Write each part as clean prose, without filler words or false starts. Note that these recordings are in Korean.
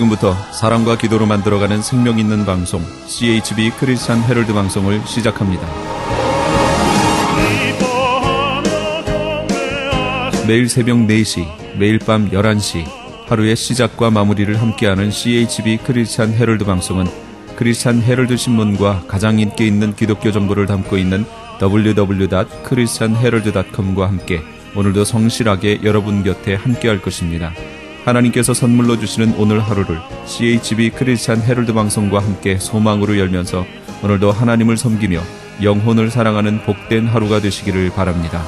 지금부터 사랑과 기도로 만들어가는 생명 있는 방송 CHB 크리스찬 헤럴드 방송을 시작합니다. 매일 새벽 4시, 매일 밤 11시 하루의 시작과 마무리를 함께하는 CHB 크리스찬 헤럴드 방송은 크리스찬 헤럴드 신문과 가장 인기 있는 기독교 정보를 담고 있는 www.christianherald.com과 함께 오늘도 성실하게 여러분 곁에 함께할 것입니다. 하나님께서 선물로 주시는 오늘 하루를 CHB 크리스찬 헤럴드 방송과 함께 소망으로 열면서 오늘도 하나님을 섬기며 영혼을 사랑하는 복된 하루가 되시기를 바랍니다.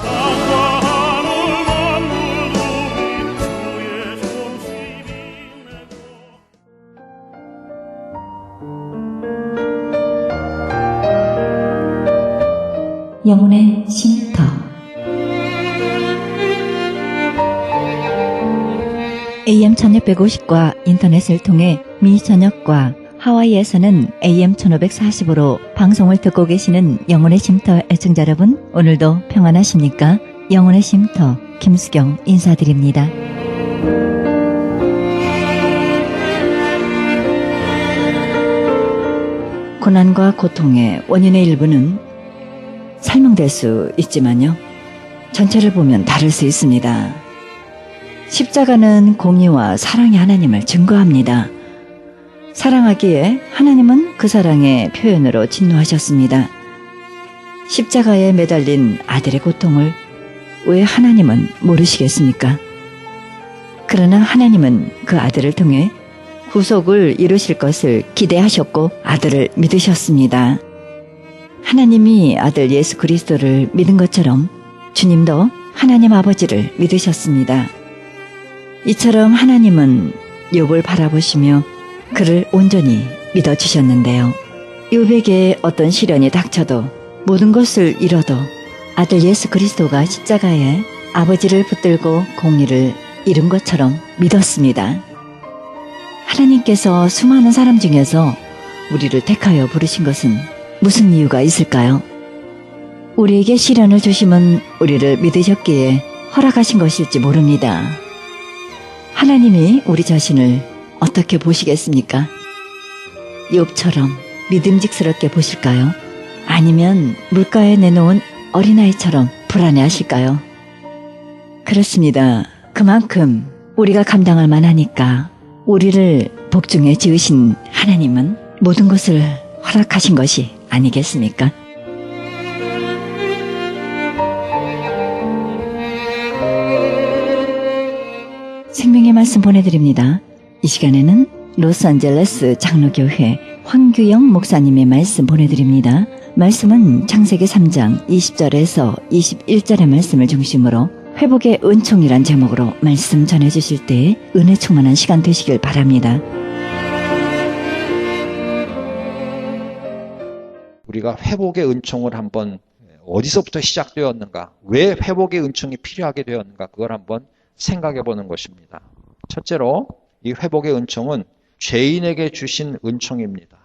영혼의 쉼터. AM 1650과 인터넷을 통해 미 전역과 하와이에서는 AM 1540으로 방송을 듣고 계시는 영혼의 쉼터 애청자 여러분, 오늘도 평안하십니까? 영혼의 쉼터 김수경 인사드립니다. 고난과 고통의 원인의 일부는 설명될 수 있지만요, 전체를 보면 다를 수 있습니다. 십자가는 공의와 사랑의 하나님을 증거합니다. 사랑하기에 하나님은 그 사랑의 표현으로 진노하셨습니다. 십자가에 매달린 아들의 고통을 왜 하나님은 모르시겠습니까? 그러나 하나님은 그 아들을 통해 구속을 이루실 것을 기대하셨고 아들을 믿으셨습니다. 하나님이 아들 예수 그리스도를 믿은 것처럼 주님도 하나님 아버지를 믿으셨습니다. 이처럼 하나님은 욥을 바라보시며 그를 온전히 믿어주셨는데요. 욥에게 어떤 시련이 닥쳐도 모든 것을 잃어도 아들 예수 그리스도가 십자가에 아버지를 붙들고 공의를 이룬 것처럼 믿었습니다. 하나님께서 수많은 사람 중에서 우리를 택하여 부르신 것은 무슨 이유가 있을까요? 우리에게 시련을 주심은 우리를 믿으셨기에 허락하신 것일지 모릅니다. 하나님이 우리 자신을 어떻게 보시겠습니까? 욥처럼 믿음직스럽게 보실까요? 아니면 물가에 내놓은 어린아이처럼 불안해하실까요? 그렇습니다. 그만큼 우리가 감당할 만하니까 우리를 복중에 지으신 하나님은 모든 것을 허락하신 것이 아니겠습니까? 생명의 말씀 보내드립니다. 이 시간에는 로스앤젤레스 장로교회 황규영 목사님의 말씀 보내드립니다. 말씀은 창세기 3장 20절에서 21절의 말씀을 중심으로 회복의 은총이란 제목으로 말씀 전해주실 때 은혜 충만한 시간 되시길 바랍니다. 우리가 회복의 은총을 한번 어디서부터 시작되었는가, 왜 회복의 은총이 필요하게 되었는가, 그걸 한번 생각해 보는 것입니다. 첫째로 이 회복의 은총은 죄인에게 주신 은총입니다.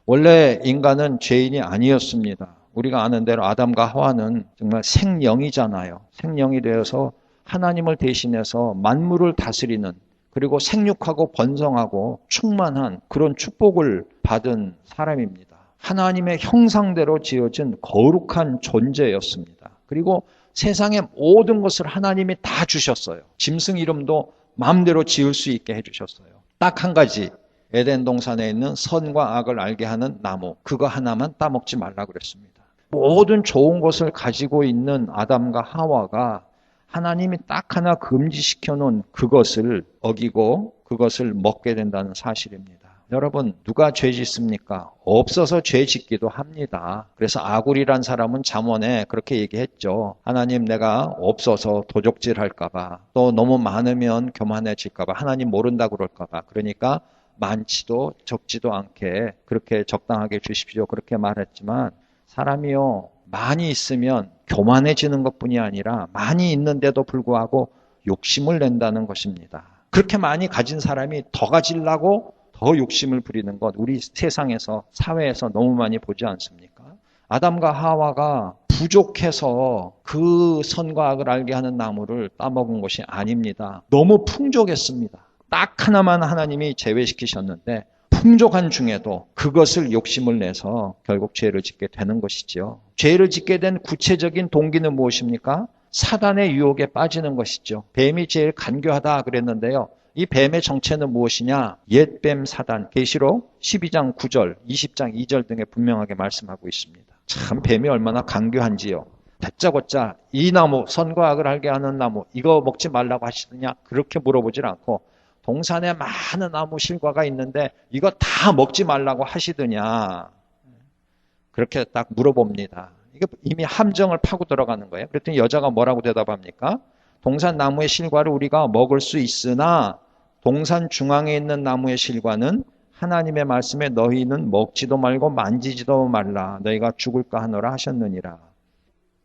원래 인간은 죄인이 아니었습니다. 우리가 아는 대로 아담과 하와는 정말 생령이잖아요. 생령이 되어서 하나님을 대신해서 만물을 다스리는, 그리고 생육하고 번성하고 충만한 그런 축복을 받은 사람입니다. 하나님의 형상대로 지어진 거룩한 존재였습니다. 그리고 세상의 모든 것을 하나님이 다 주셨어요. 짐승 이름도 마음대로 지을 수 있게 해주셨어요. 딱 한 가지, 에덴 동산에 있는 선과 악을 알게 하는 나무, 그거 하나만 따먹지 말라고 그랬습니다. 모든 좋은 것을 가지고 있는 아담과 하와가 하나님이 딱 하나 금지시켜 놓은 그것을 어기고 그것을 먹게 된다는 사실입니다. 여러분, 누가 죄 짓습니까? 없어서 죄 짓기도 합니다. 그래서 아굴이란 사람은 잠언에 그렇게 얘기했죠. 하나님, 내가 없어서 도적질 할까봐, 또 너무 많으면 교만해질까봐, 하나님 모른다 그럴까봐, 그러니까 많지도 적지도 않게 그렇게 적당하게 주십시오, 그렇게 말했지만, 사람이요, 많이 있으면 교만해지는 것뿐이 아니라 많이 있는데도 불구하고 욕심을 낸다는 것입니다. 그렇게 많이 가진 사람이 더 가지려고 더 욕심을 부리는 것, 우리 세상에서, 사회에서 너무 많이 보지 않습니까? 아담과 하와가 부족해서 그 선과 악을 알게 하는 나무를 따먹은 것이 아닙니다. 너무 풍족했습니다. 딱 하나만 하나님이 제외시키셨는데 풍족한 중에도 그것을 욕심을 내서 결국 죄를 짓게 되는 것이죠. 죄를 짓게 된 구체적인 동기는 무엇입니까? 사단의 유혹에 빠지는 것이죠. 뱀이 제일 간교하다 그랬는데요. 이 뱀의 정체는 무엇이냐? 옛뱀 사단, 계시록 12장 9절, 20장 2절 등에 분명하게 말씀하고 있습니다. 참 뱀이 얼마나 간교한지요. 다짜고짜 이 나무, 선과 악을 알게 하는 나무, 이거 먹지 말라고 하시느냐? 그렇게 물어보질 않고 동산에 많은 나무 실과가 있는데 이거 다 먹지 말라고 하시더냐? 그렇게 딱 물어봅니다. 이게 이미 함정을 파고 들어가는 거예요. 그랬더니 여자가 뭐라고 대답합니까? 동산 나무의 실과를 우리가 먹을 수 있으나 동산 중앙에 있는 나무의 실과는 하나님의 말씀에 너희는 먹지도 말고 만지지도 말라. 너희가 죽을까 하노라 하셨느니라.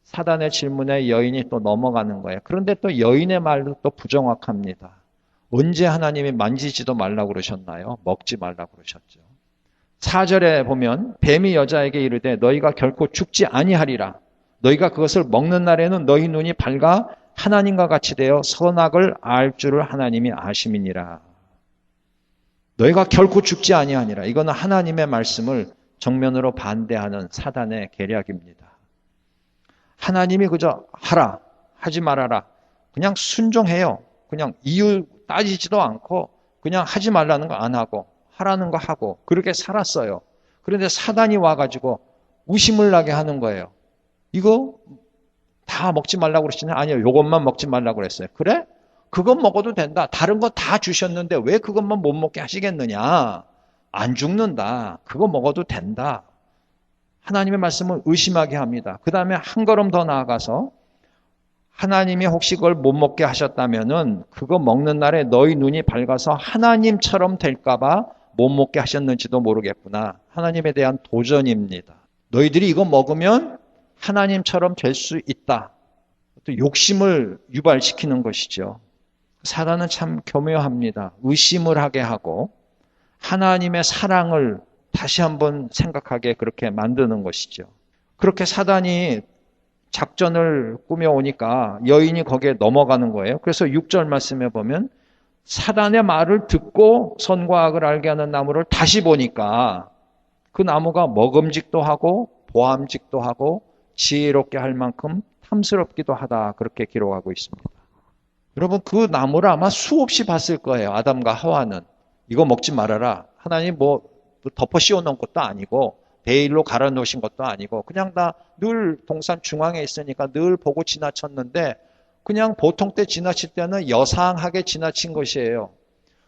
사단의 질문에 여인이 또 넘어가는 거예요. 그런데 또 여인의 말도 또 부정확합니다. 언제 하나님이 만지지도 말라고 그러셨나요? 먹지 말라고 그러셨죠. 4절에 보면 뱀이 여자에게 이르되 너희가 결코 죽지 아니하리라. 너희가 그것을 먹는 날에는 너희 눈이 밝아 하나님과 같이 되어 선악을 알 줄을 하나님이 아심이니라. 너희가 결코 죽지 아니하니라. 이거는 하나님의 말씀을 정면으로 반대하는 사단의 계략입니다. 하나님이 그저 하라, 하지 말아라. 그냥 순종해요. 그냥 이유 따지지도 않고 그냥 하지 말라는 거 안 하고 하라는 거 하고 그렇게 살았어요. 그런데 사단이 와가지고 의심을 나게 하는 거예요. 이거 다 먹지 말라고 그러시냐? 아니요. 이것만 먹지 말라고 그랬어요. 그래? 그건 먹어도 된다. 다른 거 다 주셨는데 왜 그것만 못 먹게 하시겠느냐? 안 죽는다. 그거 먹어도 된다. 하나님의 말씀을 의심하게 합니다. 그 다음에 한 걸음 더 나아가서 하나님이 혹시 그걸 못 먹게 하셨다면은 그거 먹는 날에 너희 눈이 밝아서 하나님처럼 될까봐 못 먹게 하셨는지도 모르겠구나. 하나님에 대한 도전입니다. 너희들이 이거 먹으면 하나님처럼 될 수 있다. 또 욕심을 유발시키는 것이죠. 사단은 참 교묘합니다. 의심을 하게 하고 하나님의 사랑을 다시 한번 생각하게 그렇게 만드는 것이죠. 그렇게 사단이 작전을 꾸며오니까 여인이 거기에 넘어가는 거예요. 그래서 6절 말씀에 보면 사단의 말을 듣고 선과 악을 알게 하는 나무를 다시 보니까 그 나무가 먹음직도 하고 보암직도 하고 지혜롭게 할 만큼 탐스럽기도 하다. 그렇게 기록하고 있습니다. 여러분 그 나무를 아마 수없이 봤을 거예요. 아담과 하와는. 이거 먹지 말아라. 하나님 뭐 덮어 씌워놓은 것도 아니고 베일로 갈아 놓으신 것도 아니고 그냥 다 늘 동산 중앙에 있으니까 늘 보고 지나쳤는데 그냥 보통 때 지나칠 때는 여상하게 지나친 것이에요.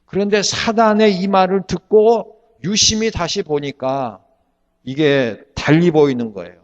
그런데 사단의 이 말을 듣고 유심히 다시 보니까 이게 달리 보이는 거예요.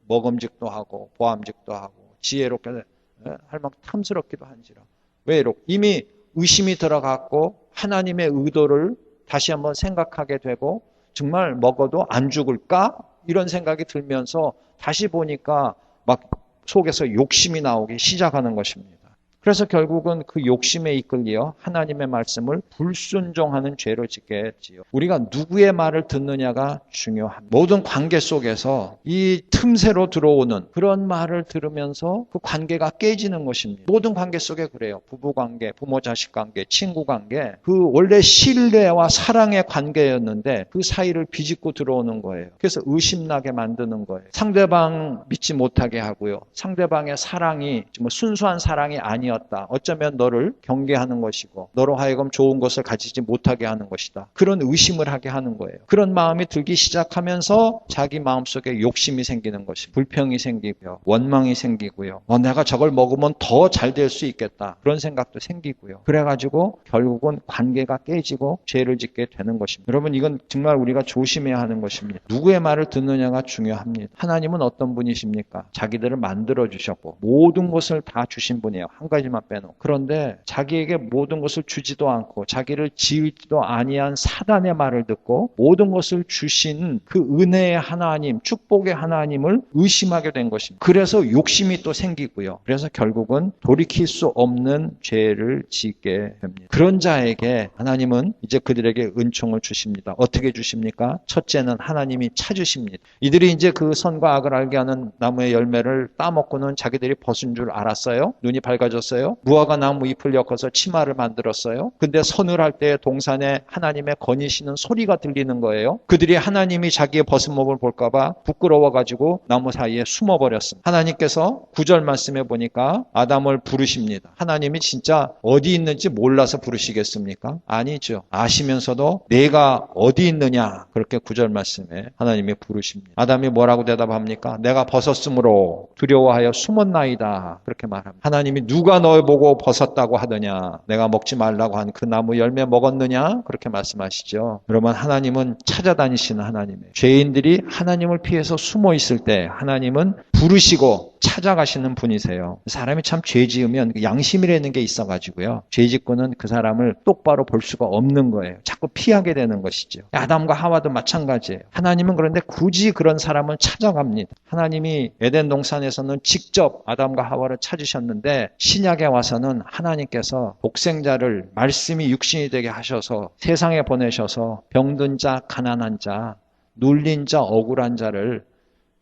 먹음직도 하고 보암직도 하고 지혜롭게 할 만큼 탐스럽기도 한지라. 왜 이렇게? 이미 의심이 들어갔고 하나님의 의도를 다시 한번 생각하게 되고 정말 먹어도 안 죽을까? 이런 생각이 들면서 다시 보니까 막 속에서 욕심이 나오기 시작하는 것입니다. 그래서 결국은 그 욕심에 이끌려 하나님의 말씀을 불순종하는 죄를 짓게 했지요. 우리가 누구의 말을 듣느냐가 중요합니다. 모든 관계 속에서 이 틈새로 들어오는 그런 말을 들으면서 그 관계가 깨지는 것입니다. 모든 관계 속에 그래요. 부부관계, 부모자식 관계, 친구관계. 그 원래 신뢰와 사랑의 관계였는데 그 사이를 비집고 들어오는 거예요. 그래서 의심나게 만드는 거예요. 상대방 믿지 못하게 하고요. 상대방의 사랑이 정말 순수한 사랑이 아니었다. 어쩌면 너를 경계하는 것이고 너로 하여금 좋은 것을 가지지 못하게 하는 것이다. 그런 의심을 하게 하는 거예요. 그런 마음이 들기 시작하면서 자기 마음속에 욕심이 생기는 것이 불평이 생기고요. 원망이 생기고요. 내가 저걸 먹으면 더 잘 될 수 있겠다. 그런 생각도 생기고요. 그래가지고 결국은 관계가 깨지고 죄를 짓게 되는 것입니다. 여러분 이건 정말 우리가 조심해야 하는 것입니다. 누구의 말을 듣느냐가 중요합니다. 하나님은 어떤 분이십니까? 자기들을 만들어주셨고 모든 것을 다 주신 분이에요. 한 가지만 빼놓고. 그런데 자기에게 모든 것을 주지도 않고 자기를 지으지도 아니한 사단의 말을 듣고 모든 것을 주신 그 은혜의 하나님, 축복의 하나님을 의심하게 된 것입니다. 그래서 욕심이 또 생기고요. 그래서 결국은 돌이킬 수 없는 죄를 짓게 됩니다. 그런 자에게 하나님은 이제 그들에게 은총을 주십니다. 어떻게 주십니까? 첫째는 하나님이 찾으십니다. 이들이 이제 그 선과 악을 알게 하는 나무의 열매를 따먹고는 자기들이 벗은 줄 알았어요. 눈이 밝아져서 했어요? 무화과 나무 잎을 엮어서 치마를 만들었어요. 근데 서늘할 때 동산에 하나님의 거니시는 소리가 들리는 거예요. 그들이 하나님이 자기의 벗은몸을 볼까봐 부끄러워가지고 나무 사이에 숨어버렸습니다. 하나님께서 9절 말씀에 보니까 아담을 부르십니다. 하나님이 진짜 어디 있는지 몰라서 부르시겠습니까? 아니죠. 아시면서도 내가 어디 있느냐, 그렇게 9절 말씀에 하나님이 부르십니다. 아담이 뭐라고 대답합니까? 내가 벗었으므로 두려워하여 숨었나이다, 그렇게 말합니다. 하나님이 누가 널 보고 벗었다고 하더냐, 내가 먹지 말라고 한 그 나무 열매 먹었느냐, 그렇게 말씀하시죠. 여러분, 하나님은 찾아다니시는 하나님이에요. 죄인들이 하나님을 피해서 숨어 있을 때 하나님은 부르시고 찾아가시는 분이세요. 사람이 참 죄 지으면 양심이라는 게 있어가지고요, 죄 짓고는 그 사람을 똑바로 볼 수가 없는 거예요. 자꾸 피하게 되는 것이죠. 아담과 하와도 마찬가지예요. 하나님은 그런데 굳이 그런 사람을 찾아갑니다. 하나님이 에덴 동산에서는 직접 아담과 하와를 찾으셨는데, 신약에 와서는 하나님께서 독생자를 말씀이 육신이 되게 하셔서 세상에 보내셔서 병든 자, 가난한 자, 눌린 자, 억울한 자를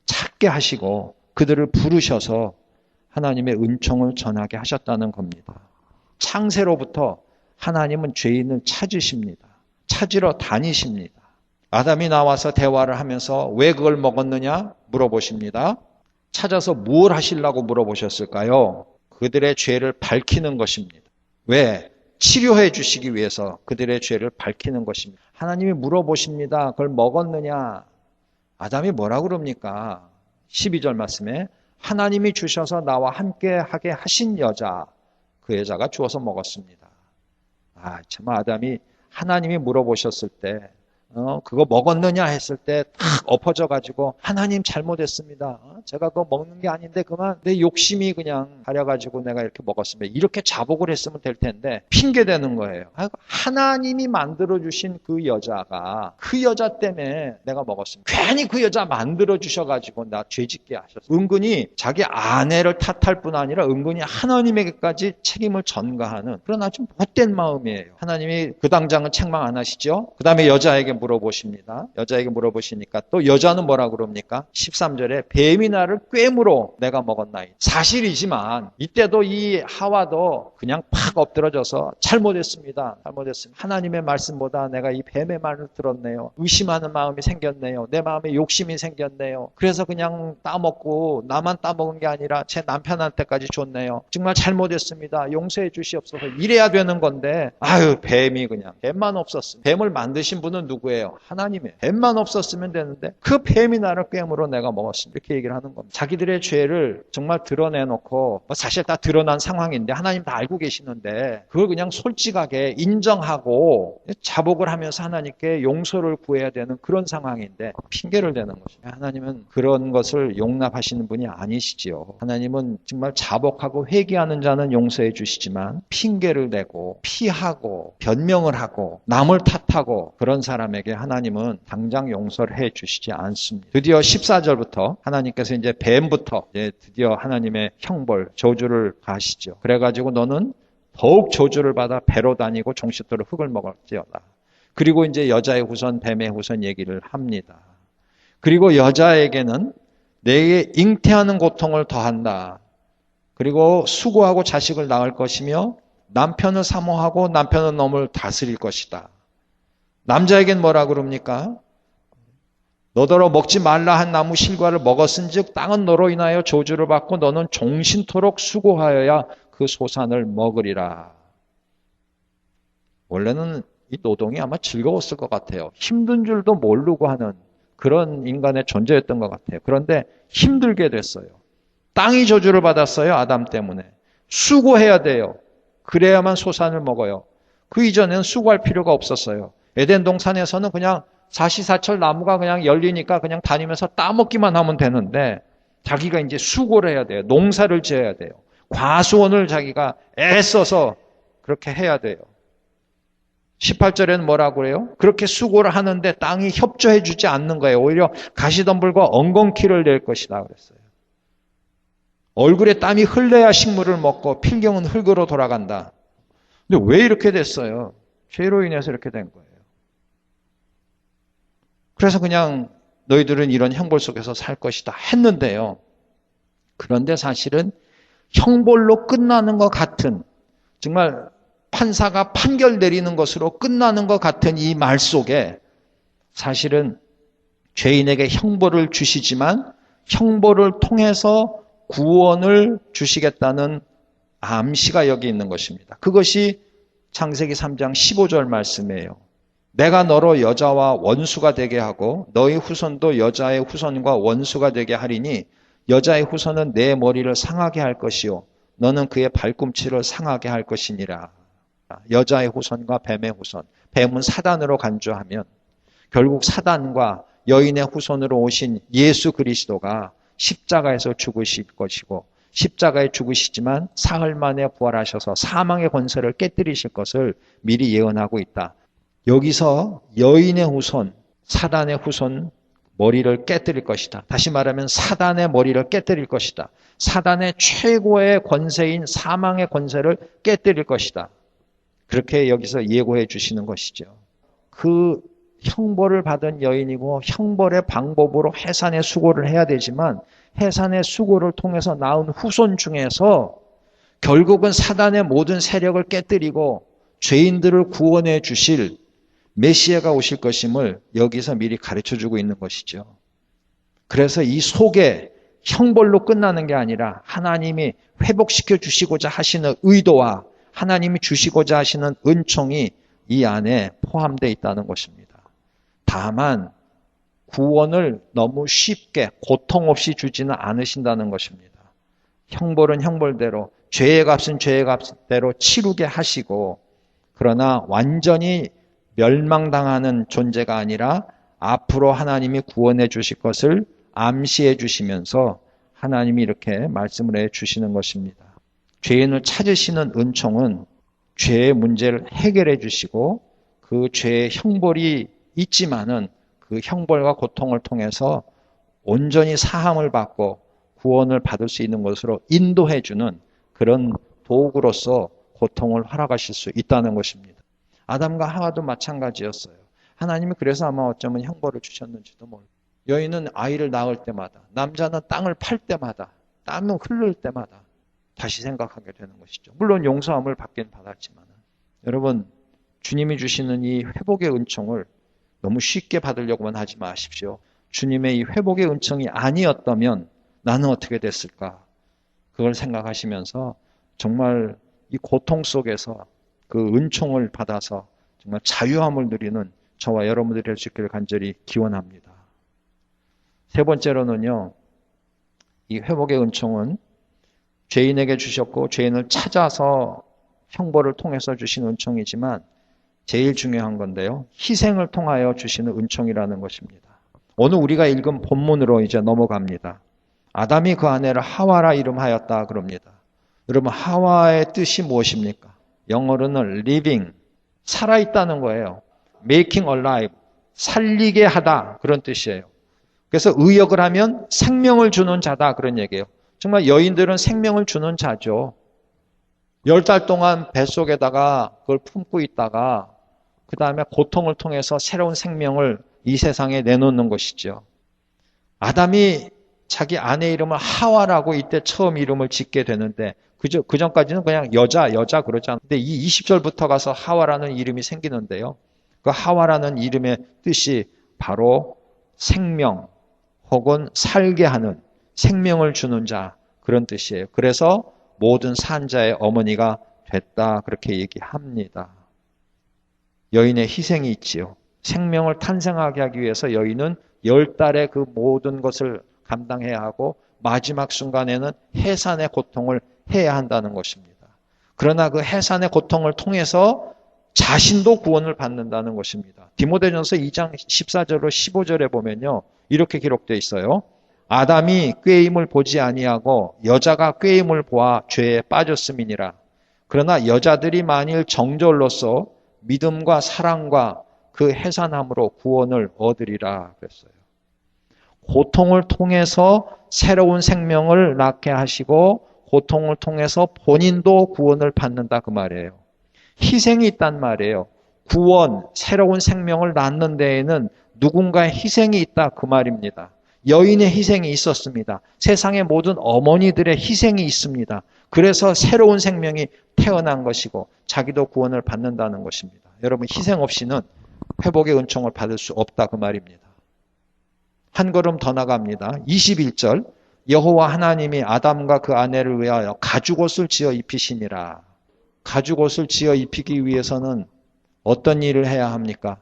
찾게 하시고 그들을 부르셔서 하나님의 은총을 전하게 하셨다는 겁니다. 창세로부터 하나님은 죄인을 찾으십니다. 찾으러 다니십니다. 아담이 나와서 대화를 하면서 왜 그걸 먹었느냐 물어보십니다. 찾아서 뭘 하시려고 물어보셨을까요? 그들의 죄를 밝히는 것입니다. 왜? 치료해 주시기 위해서 그들의 죄를 밝히는 것입니다. 하나님이 물어보십니다. 그걸 먹었느냐? 아담이 뭐라고 그럽니까? 12절 말씀에 하나님이 주셔서 나와 함께 하게 하신 여자, 그 여자가 주어서 먹었습니다. 참, 아담이 하나님이 물어보셨을 때 그거 먹었느냐 했을 때 탁 엎어져가지고 하나님 잘못했습니다. 제가 그거 먹는 게 아닌데 그만 내 욕심이 그냥 가려가지고 내가 이렇게 먹었습니다. 이렇게 자복을 했으면 될 텐데 핑계대는 거예요. 하나님이 만들어주신 그 여자가 그 여자 때문에 내가 먹었습니다. 괜히 그 여자 만들어주셔가지고 나 죄짓게 하셨어요. 은근히 자기 아내를 탓할 뿐 아니라 은근히 하나님에게까지 책임을 전가하는 그런 아주 못된 마음이에요. 하나님이 그 당장은 책망 안 하시죠. 그 다음에 여자에게 물어보십니다. 여자에게 물어보시니까 또 여자는 뭐라고 그럽니까? 13절에 뱀이 나를 꿰물어 내가 먹었나이다. 사실이지만 이때도 이 하와도 그냥 팍 엎드러져서 잘못했습니다. 하나님의 말씀보다 내가 이 뱀의 말을 들었네요. 의심하는 마음이 생겼네요. 내 마음에 욕심이 생겼네요. 그래서 그냥 따먹고 나만 따먹은 게 아니라 제 남편한테까지 줬네요. 정말 잘못했습니다. 용서해 주시옵소서. 이래야 되는 건데 뱀이 그냥 뱀만 없었으면. 뱀을 만드신 분은 누구예요? 하나님의. 뱀만 없었으면 되는데 그 뱀이 나를 꿰물어 내가 먹었습니다. 이렇게 얘기를 하는 겁니다. 자기들의 죄를 정말 드러내놓고 사실 다 드러난 상황인데 하나님 다 알고 계시는데 그걸 그냥 솔직하게 인정하고 자복을 하면서 하나님께 용서를 구해야 되는 그런 상황인데 핑계를 대는 것이죠. 하나님은 그런 것을 용납하시는 분이 아니시지요. 하나님은 정말 자복하고 회개하는 자는 용서해 주시지만 핑계를 대고 피하고 변명을 하고 남을 탓하고 그런 사람에게 하나님은 당장 용서를 해 주시지 않습니다. 드디어 14절부터 하나님께서 이제 뱀부터 드디어 하나님의 형벌, 저주를 가시죠. 그래가지고 너는 더욱 저주를 받아 배로 다니고 종싯돌로 흙을 먹을지어다. 그리고 이제 여자의 후손, 뱀의 후손 얘기를 합니다. 그리고 여자에게는 내게 잉태하는 고통을 더한다. 그리고 수고하고 자식을 낳을 것이며 남편을 사모하고 남편은 놈을 다스릴 것이다. 남자에겐 뭐라 그럽니까? 너더러 먹지 말라 한 나무 실과를 먹었은즉 땅은 너로 인하여 저주를 받고 너는 종신토록 수고하여야 그 소산을 먹으리라. 원래는 이 노동이 아마 즐거웠을 것 같아요. 힘든 줄도 모르고 하는 그런 인간의 존재였던 것 같아요. 그런데 힘들게 됐어요. 땅이 저주를 받았어요. 아담 때문에. 수고해야 돼요. 그래야만 소산을 먹어요. 그 이전에는 수고할 필요가 없었어요. 에덴 동산에서는 그냥 사시사철 나무가 그냥 열리니까 그냥 다니면서 따먹기만 하면 되는데 자기가 이제 수고를 해야 돼요. 농사를 지어야 돼요. 과수원을 자기가 애써서 그렇게 해야 돼요. 18절에는 뭐라고 그래요? 그렇게 수고를 하는데 땅이 협조해 주지 않는 거예요. 오히려 가시덤불과 엉겅퀴를 낼 것이다 그랬어요. 얼굴에 땀이 흘러야 식물을 먹고 필경은 흙으로 돌아간다. 근데 왜 이렇게 됐어요? 죄로 인해서 이렇게 된 거예요. 그래서 그냥 너희들은 이런 형벌 속에서 살 것이다 했는데요. 그런데 사실은 형벌로 끝나는 것 같은, 정말 판사가 판결 내리는 것으로 끝나는 것 같은 이 말 속에 사실은 죄인에게 형벌을 주시지만 형벌을 통해서 구원을 주시겠다는 암시가 여기 있는 것입니다. 그것이 창세기 3장 15절 말씀이에요. 내가 너로 여자와 원수가 되게 하고 너희 후손도 여자의 후손과 원수가 되게 하리니 여자의 후손은 내 머리를 상하게 할 것이요 너는 그의 발꿈치를 상하게 할 것이니라. 여자의 후손과 뱀의 후손, 뱀은 사단으로 간주하면 결국 사단과 여인의 후손으로 오신 예수 그리스도가 십자가에서 죽으실 것이고 십자가에 죽으시지만 사흘 만에 부활하셔서 사망의 권세를 깨뜨리실 것을 미리 예언하고 있다. 여기서 여인의 후손, 사단의 후손 머리를 깨뜨릴 것이다. 다시 말하면 사단의 머리를 깨뜨릴 것이다. 사단의 최고의 권세인 사망의 권세를 깨뜨릴 것이다. 그렇게 여기서 예고해 주시는 것이죠. 그 형벌을 받은 여인이고 형벌의 방법으로 해산의 수고를 해야 되지만 해산의 수고를 통해서 낳은 후손 중에서 결국은 사단의 모든 세력을 깨뜨리고 죄인들을 구원해 주실 메시아가 오실 것임을 여기서 미리 가르쳐주고 있는 것이죠. 그래서 이 속에 형벌로 끝나는 게 아니라 하나님이 회복시켜 주시고자 하시는 의도와 하나님이 주시고자 하시는 은총이 이 안에 포함되어 있다는 것입니다. 다만 구원을 너무 쉽게 고통 없이 주지는 않으신다는 것입니다. 형벌은 형벌대로, 죄의 값은 죄의 값대로 치르게 하시고 그러나 완전히 멸망당하는 존재가 아니라 앞으로 하나님이 구원해 주실 것을 암시해 주시면서 하나님이 이렇게 말씀을 해 주시는 것입니다. 죄인을 찾으시는 은총은 죄의 문제를 해결해 주시고 그 죄의 형벌이 있지만은 그 형벌과 고통을 통해서 온전히 사함을 받고 구원을 받을 수 있는 것으로 인도해 주는 그런 도구로서 고통을 허락하실 수 있다는 것입니다. 아담과 하와도 마찬가지였어요. 하나님이 그래서 아마 어쩌면 형벌을 주셨는지도 모르겠어요. 여인은 아이를 낳을 때마다, 남자는 땅을 팔 때마다, 땀을 흐를 때마다 다시 생각하게 되는 것이죠. 물론 용서함을 받긴 받았지만 여러분 주님이 주시는 이 회복의 은총을 너무 쉽게 받으려고만 하지 마십시오. 주님의 이 회복의 은총이 아니었다면 나는 어떻게 됐을까? 그걸 생각하시면서 정말 이 고통 속에서 그 은총을 받아서 정말 자유함을 누리는 저와 여러분들이 될 수 있기를 간절히 기원합니다. 세 번째로는요, 이 회복의 은총은 죄인에게 주셨고 죄인을 찾아서 형벌을 통해서 주신 은총이지만 제일 중요한 건데요, 희생을 통하여 주시는 은총이라는 것입니다. 오늘 우리가 읽은 본문으로 이제 넘어갑니다. 아담이 그 아내를 하와라 이름하였다 그럽니다. 여러분 하와의 뜻이 무엇입니까? 영어로는 living, 살아있다는 거예요. making alive, 살리게 하다 그런 뜻이에요. 그래서 의역을 하면 생명을 주는 자다 그런 얘기예요. 정말 여인들은 생명을 주는 자죠. 10달 동안 뱃속에다가 그걸 품고 있다가 그 다음에 고통을 통해서 새로운 생명을 이 세상에 내놓는 것이죠. 아담이 자기 아내 이름을 하와라고 이때 처음 이름을 짓게 되는데 그 전까지는 그냥 여자 그러지 않는데 이 20절부터 가서 하와라는 이름이 생기는데요. 그 하와라는 이름의 뜻이 바로 생명 혹은 살게 하는, 생명을 주는 자 그런 뜻이에요. 그래서 모든 산자의 어머니가 됐다 그렇게 얘기합니다. 여인의 희생이 있지요. 생명을 탄생하게 하기 위해서 여인은 10달의 그 모든 것을 감당해야 하고 마지막 순간에는 해산의 고통을 해야 한다는 것입니다. 그러나 그 해산의 고통을 통해서 자신도 구원을 받는다는 것입니다. 디모데전서 2장 14절로 15절에 보면요, 이렇게 기록되어 있어요. 아담이 꾀임을 보지 아니하고 여자가 꾀임을 보아 죄에 빠졌음이니라. 그러나 여자들이 만일 정절로서 믿음과 사랑과 그 해산함으로 구원을 얻으리라 그랬어요. 고통을 통해서 새로운 생명을 낳게 하시고 고통을 통해서 본인도 구원을 받는다 그 말이에요. 희생이 있단 말이에요. 구원, 새로운 생명을 낳는 데에는 누군가의 희생이 있다 그 말입니다. 여인의 희생이 있었습니다. 세상의 모든 어머니들의 희생이 있습니다. 그래서 새로운 생명이 태어난 것이고 자기도 구원을 받는다는 것입니다. 여러분, 희생 없이는 회복의 은총을 받을 수 없다 그 말입니다. 한 걸음 더 나갑니다. 21절 여호와 하나님이 아담과 그 아내를 위하여 가죽옷을 지어 입히시니라. 가죽옷을 지어 입히기 위해서는 어떤 일을 해야 합니까?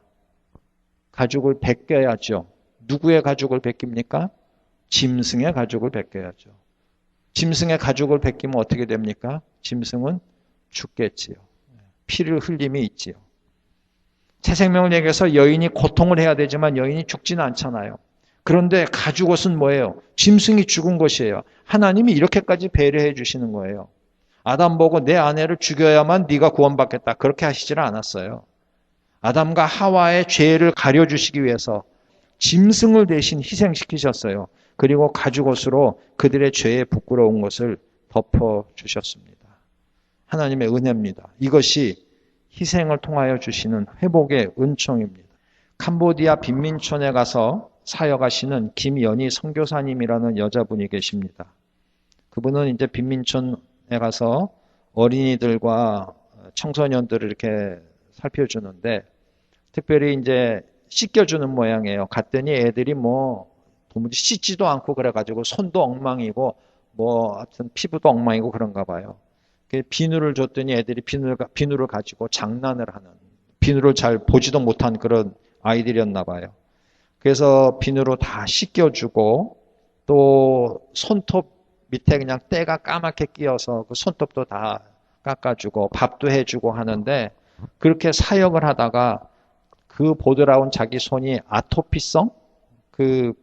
가죽을 벗겨야죠. 누구의 가죽을 벗깁니까? 짐승의 가죽을 벗겨야죠. 짐승의 가죽을 벗기면 어떻게 됩니까? 짐승은 죽겠지요. 피를 흘림이 있지요. 새 생명을 얘기해서 여인이 고통을 해야 되지만 여인이 죽지는 않잖아요. 그런데 가죽옷은 뭐예요? 짐승이 죽은 것이에요. 하나님이 이렇게까지 배려해 주시는 거예요. 아담 보고 내 아내를 죽여야만 네가 구원받겠다. 그렇게 하시질 않았어요. 아담과 하와의 죄를 가려주시기 위해서 짐승을 대신 희생시키셨어요. 그리고 가죽옷으로 그들의 죄에 부끄러운 것을 덮어주셨습니다. 하나님의 은혜입니다. 이것이 희생을 통하여 주시는 회복의 은총입니다. 캄보디아 빈민촌에 가서 사역하시는 김연희 선교사님이라는 여자분이 계십니다. 그분은 이제 빈민촌에 가서 어린이들과 청소년들을 이렇게 살펴주는데 특별히 이제 씻겨주는 모양이에요. 갔더니 애들이 뭐 도무지 씻지도 않고 그래가지고 손도 엉망이고 뭐 하여튼 피부도 엉망이고 그런가 봐요. 비누를 줬더니 애들이 비누를 가지고 장난을 하는, 비누를 잘 보지도 못한 그런 아이들이었나 봐요. 그래서 비누로 다 씻겨주고 또 손톱 밑에 그냥 때가 까맣게 끼어서 그 손톱도 다 깎아주고 밥도 해주고 하는데 그렇게 사역을 하다가 그 보드라운 자기 손이 아토피성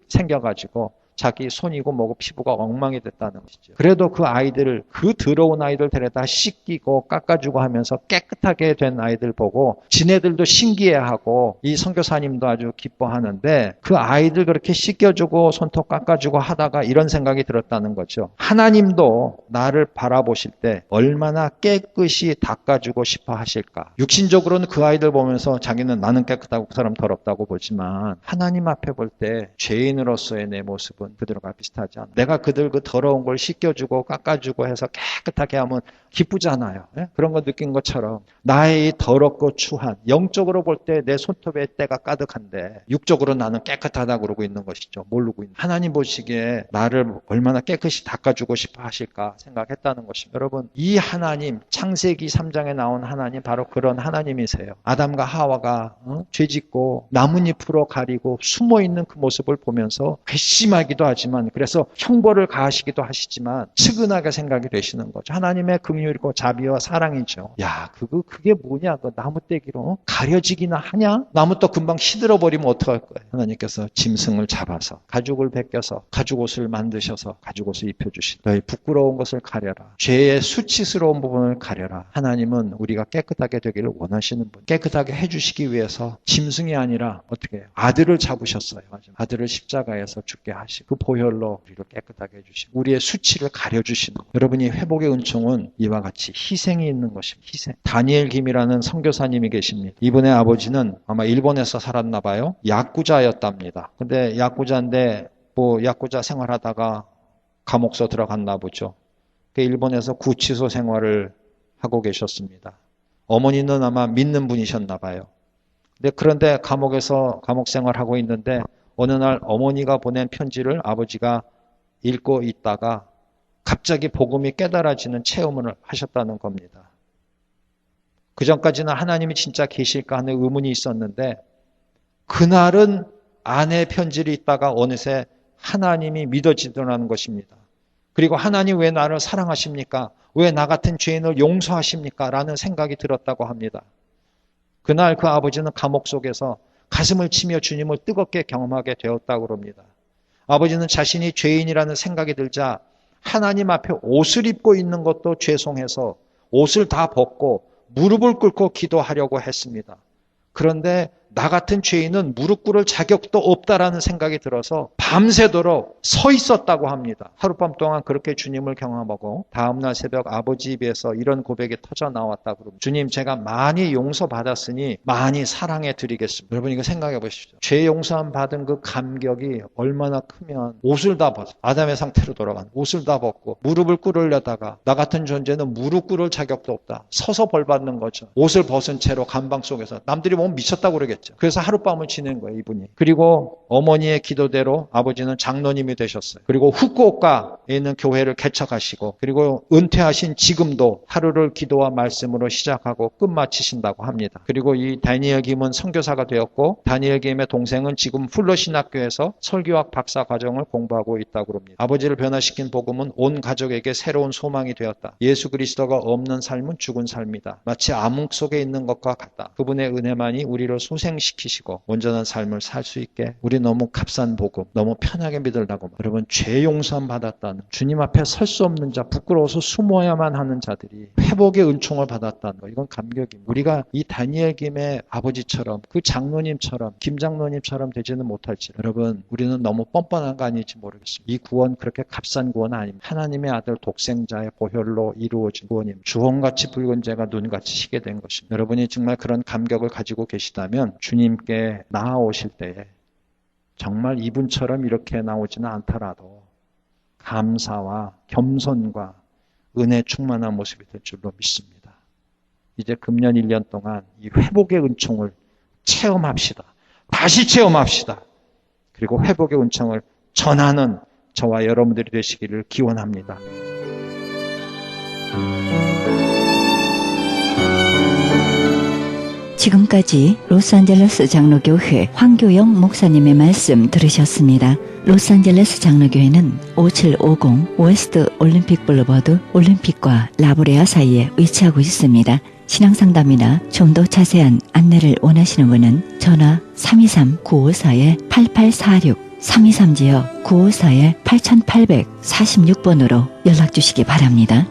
생겨가지고 자기 손이고 뭐고 피부가 엉망이 됐다는 것이죠. 그래도 그 아이들을, 그 더러운 아이들 데려다 씻기고 깎아주고 하면서 깨끗하게 된 아이들 보고 지네들도 신기해하고 이 선교사님도 아주 기뻐하는데 그 아이들 그렇게 씻겨주고 손톱 깎아주고 하다가 이런 생각이 들었다는 거죠. 하나님도 나를 바라보실 때 얼마나 깨끗이 닦아주고 싶어 하실까. 육신적으로는 그 아이들 보면서 자기는 나는 깨끗하고 그 사람 더럽다고 보지만 하나님 앞에 볼 때 죄인으로서의 내 모습은 그들과 비슷하지 않아. 내가 그들 그 더러운 걸 씻겨주고 깎아주고 해서 깨끗하게 하면 기쁘잖아요. 예? 그런 거 느낀 것처럼 나의 이 더럽고 추한 영적으로 볼 때 내 손톱에 때가 가득한데 육적으로 나는 깨끗하다고 그러고 있는 것이죠. 모르고 있는. 하나님 보시기에 나를 얼마나 깨끗이 닦아주고 싶어 하실까 생각했다는 것입니다. 여러분, 이 하나님, 창세기 3장에 나온 하나님 바로 그런 하나님이세요. 아담과 하와가 죄짓고 나뭇잎으로 가리고 숨어있는 그 모습을 보면서 괘씸하기도 하지만 그래서 형벌을 가하시기도 하시지만 측은하게 생각이 되시는 거죠. 하나님의 긍휼이고 자비와 사랑이죠. 야, 그게 뭐냐? 그 나무떼기로 가려지기나 하냐? 나무도 금방 시들어 버리면 어떡할 거예요? 하나님께서 짐승을 잡아서 가죽을 벗겨서 가죽옷을 만드셔서 가죽옷을 입혀주신 너희 부끄러운 것을 가려라. 죄의 수치스러운 부분을 가려라. 하나님은 우리가 깨끗하게 되기를 원하시는 분. 깨끗하게 해주시기 위해서 짐승이 아니라 어떻게 해요? 아들을 잡으셨어요. 아들을 십자가에서 죽게 하시고 그 보혈로 우리를 깨끗하게 해주시고 우리의 수치를 가려주시는 거예요. 여러분이 회복의 은총은 이와 같이 희생이 있는 것입니다. 희생. 다니엘 김이라는 선교사님이 계십니다. 이분의 아버지는 아마 일본에서 살았나 봐요. 야쿠자였답니다. 근데 야쿠자인데 뭐 야쿠자 생활하다가 감옥서 들어갔나 보죠. 일본에서 구치소 생활을 하고 계셨습니다. 어머니는 아마 믿는 분이셨나 봐요. 그런데 감옥에서 감옥 생활하고 있는데 어느 날 어머니가 보낸 편지를 아버지가 읽고 있다가 갑자기 복음이 깨달아지는 체험을 하셨다는 겁니다. 그전까지는 하나님이 진짜 계실까 하는 의문이 있었는데 그날은 아내의 편지를 읽다가 어느새 하나님이 믿어지더라는 것입니다. 그리고 하나님 왜 나를 사랑하십니까? 왜 나 같은 죄인을 용서하십니까? 라는 생각이 들었다고 합니다. 그날 그 아버지는 감옥 속에서 가슴을 치며 주님을 뜨겁게 경험하게 되었다고 합니다. 아버지는 자신이 죄인이라는 생각이 들자 하나님 앞에 옷을 입고 있는 것도 죄송해서 옷을 다 벗고 무릎을 꿇고 기도하려고 했습니다. 그런데 나 같은 죄인은 무릎 꿇을 자격도 없다라는 생각이 들어서 밤새도록 서 있었다고 합니다. 하룻밤 동안 그렇게 주님을 경험하고 다음날 새벽 아버지 입에서 이런 고백이 터져 나왔다 그러면 주님, 제가 많이 용서받았으니 많이 사랑해 드리겠습니다. 여러분 이거 생각해 보십시오. 죄 용서함 받은 그 감격이 얼마나 크면 옷을 다 벗어 아담의 상태로 돌아간 옷을 다 벗고 무릎을 꿇으려다가 나 같은 존재는 무릎 꿇을 자격도 없다. 서서 벌 받는 거죠. 옷을 벗은 채로 감방 속에서 남들이 보면 미쳤다고 그러겠죠. 그래서 하룻밤을 지낸 거예요, 이분이. 그리고 어머니의 기도대로 아버지는 장로님이 되셨어요. 그리고 후쿠오카에 있는 교회를 개척하시고 그리고 은퇴하신 지금도 하루를 기도와 말씀으로 시작하고 끝마치신다고 합니다. 그리고 이 다니엘 김은 선교사가 되었고 다니엘 김의 동생은 지금 풀러 신학교에서 설교학 박사 과정을 공부하고 있다고 합니다. 아버지를 변화시킨 복음은 온 가족에게 새로운 소망이 되었다. 예수 그리스도가 없는 삶은 죽은 삶이다. 마치 암흑 속에 있는 것과 같다. 그분의 은혜만이 우리를 소생시키시고 온전한 삶을 살 수 있게 우리 너무 값싼 복음, 너무 편하게 믿으려고 여러분 죄 용서함 받았다는 주님 앞에 설 수 없는 자, 부끄러워서 숨어야만 하는 자들이 회복의 은총을 받았다는 거 이건 감격입니다. 우리가 이 다니엘 김의 아버지처럼 그 장로님처럼 김 장로님처럼 되지는 못할지 여러분 우리는 너무 뻔뻔한 거 아닐지 모르겠습니다. 이 구원 그렇게 값싼 구원 아닙니다. 하나님의 아들 독생자의 보혈로 이루어진 구원입니다. 주홍같이 붉은 죄가 눈같이 희게 된 것입니다. 여러분이 정말 그런 감격을 가지고 계시다면 주님께 나아오실 때에 정말 이분처럼 이렇게 나오지는 않더라도 감사와 겸손과 은혜 충만한 모습이 될 줄로 믿습니다. 이제 금년 1년 동안 이 회복의 은총을 체험합시다. 다시 체험합시다. 그리고 회복의 은총을 전하는 저와 여러분들이 되시기를 기원합니다. 지금까지 로스앤젤레스 장로교회 황교영 목사님의 말씀 들으셨습니다. 로스앤젤레스 장로교회는 5750 웨스트 올림픽 블루버드 올림픽과 라브레아 사이에 위치하고 있습니다. 신앙상담이나 좀 더 자세한 안내를 원하시는 분은 전화 323-954-8846 323-954-8846번으로 연락주시기 바랍니다.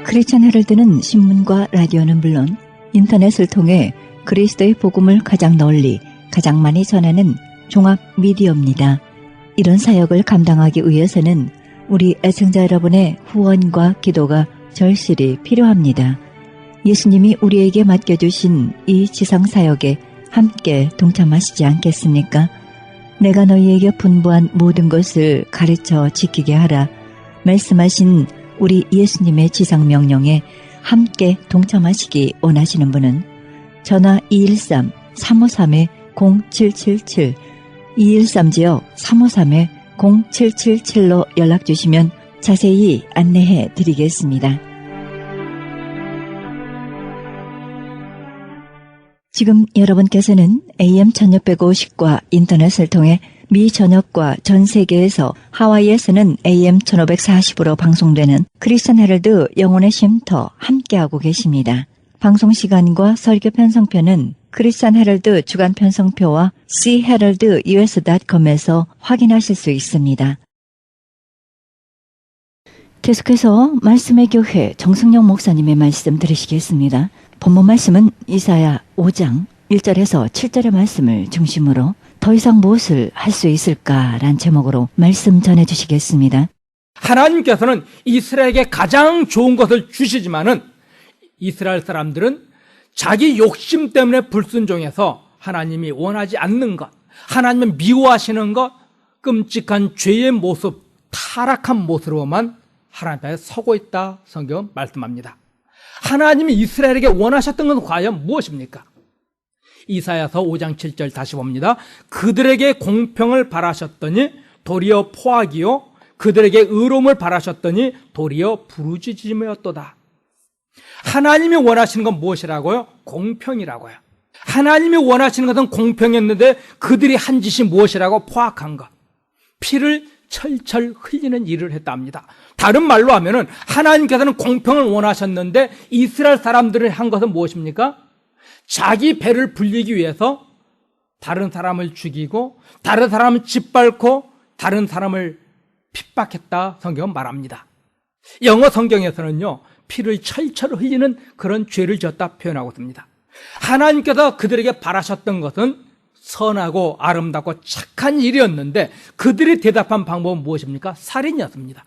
크리스천 헤럴드는 신문과 라디오는 물론 인터넷을 통해 그리스도의 복음을 가장 널리 가장 많이 전하는 종합 미디어입니다. 이런 사역을 감당하기 위해서는 우리 애청자 여러분의 후원과 기도가 절실히 필요합니다. 예수님이 우리에게 맡겨주신 이 지상사역에 함께 동참하시지 않겠습니까? 내가 너희에게 분부한 모든 것을 가르쳐 지키게 하라 말씀하신 우리 예수님의 지상명령에 함께 동참하시기 원하시는 분은 전화 213-353-0777 213-353-0777로 연락주시면 자세히 안내해 드리겠습니다. 지금 여러분께서는 AM 1650과 인터넷을 통해 미 전역과 전 세계에서 하와이에서는 AM 1540으로 방송되는 크리스천 헤럴드 영혼의 쉼터 함께하고 계십니다. 방송 시간과 설교 편성표는 크리스천 헤럴드 주간 편성표와 cheheraldus.com에서 확인하실 수 있습니다. 계속해서 말씀의 교회 정승영 목사님의 말씀 들으시겠습니다. 본문 말씀은 이사야 5장 1절에서 7절의 말씀을 중심으로 더 이상 무엇을 할 수 있을까란 제목으로 말씀 전해주시겠습니다. 하나님께서는 이스라엘에게 가장 좋은 것을 주시지만은 이스라엘 사람들은 자기 욕심 때문에 불순종해서 하나님이 원하지 않는 것, 하나님을 미워하시는 것, 끔찍한 죄의 모습, 타락한 모습으로만 하나님 앞에 서고 있다 성경은 말씀합니다. 하나님이 이스라엘에게 원하셨던 건 과연 무엇입니까? 이사야서 5장 7절 다시 봅니다. 그들에게 공평을 바라셨더니 도리어 포악이요 그들에게 의로움을 바라셨더니 도리어 부르짖음이었도다. 하나님이 원하시는 건 무엇이라고요? 공평이라고요. 하나님이 원하시는 것은 공평이었는데 그들이 한 짓이 무엇이라고? 포악한 것. 피를 철철 흘리는 일을 했다 합니다. 다른 말로 하면은 하나님께서는 공평을 원하셨는데 이스라엘 사람들이 한 것은 무엇입니까? 자기 배를 불리기 위해서 다른 사람을 죽이고 다른 사람을 짓밟고 다른 사람을 핍박했다 성경은 말합니다. 영어 성경에서는요, 피를 철철 흘리는 그런 죄를 지었다 표현하고 있습니다. 하나님께서 그들에게 바라셨던 것은 선하고 아름답고 착한 일이었는데 그들이 대답한 방법은 무엇입니까? 살인이었습니다.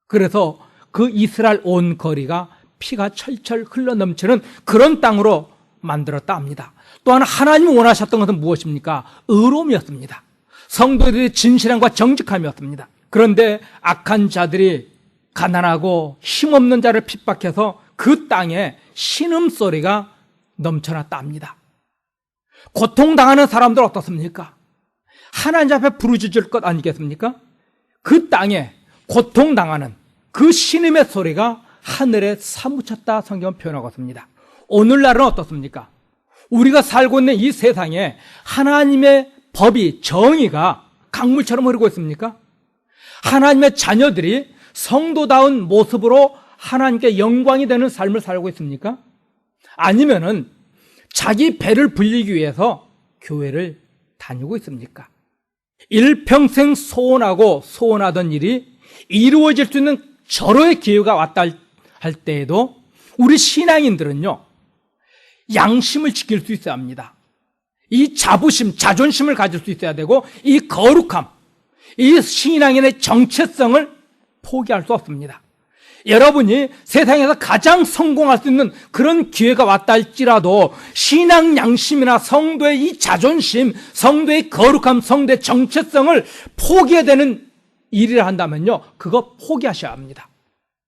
그래서 그 이스라엘 온 거리가 피가 철철 흘러넘치는 그런 땅으로 만들었다 합니다. 또한 하나님이 원하셨던 것은 무엇입니까? 의로움이었습니다. 성도들의 진실함과 정직함이었습니다. 그런데 악한 자들이 가난하고 힘없는 자를 핍박해서 그 땅에 신음소리가 넘쳐났다 합니다. 고통당하는 사람들 어떻습니까? 하나님 앞에 부르짖을 것 아니겠습니까? 그 땅에 고통당하는 그 신음의 소리가 하늘에 사무쳤다 성경은 표현하고 있습니다. 오늘날은 어떻습니까? 우리가 살고 있는 이 세상에 하나님의 법이, 정의가 강물처럼 흐르고 있습니까? 하나님의 자녀들이 성도다운 모습으로 하나님께 영광이 되는 삶을 살고 있습니까? 아니면은 자기 배를 불리기 위해서 교회를 다니고 있습니까? 일평생 소원하고 소원하던 일이 이루어질 수 있는 절호의 기회가 왔다 할 때에도 우리 신앙인들은요, 양심을 지킬 수 있어야 합니다. 이 자부심, 자존심을 가질 수 있어야 되고, 이 거룩함, 이 신앙인의 정체성을 포기할 수 없습니다. 여러분이 세상에서 가장 성공할 수 있는 그런 기회가 왔다 할지라도 신앙 양심이나 성도의 이 자존심, 성도의 거룩함, 성도의 정체성을 포기해야 되는 일이라 한다면요, 그거 포기하셔야 합니다.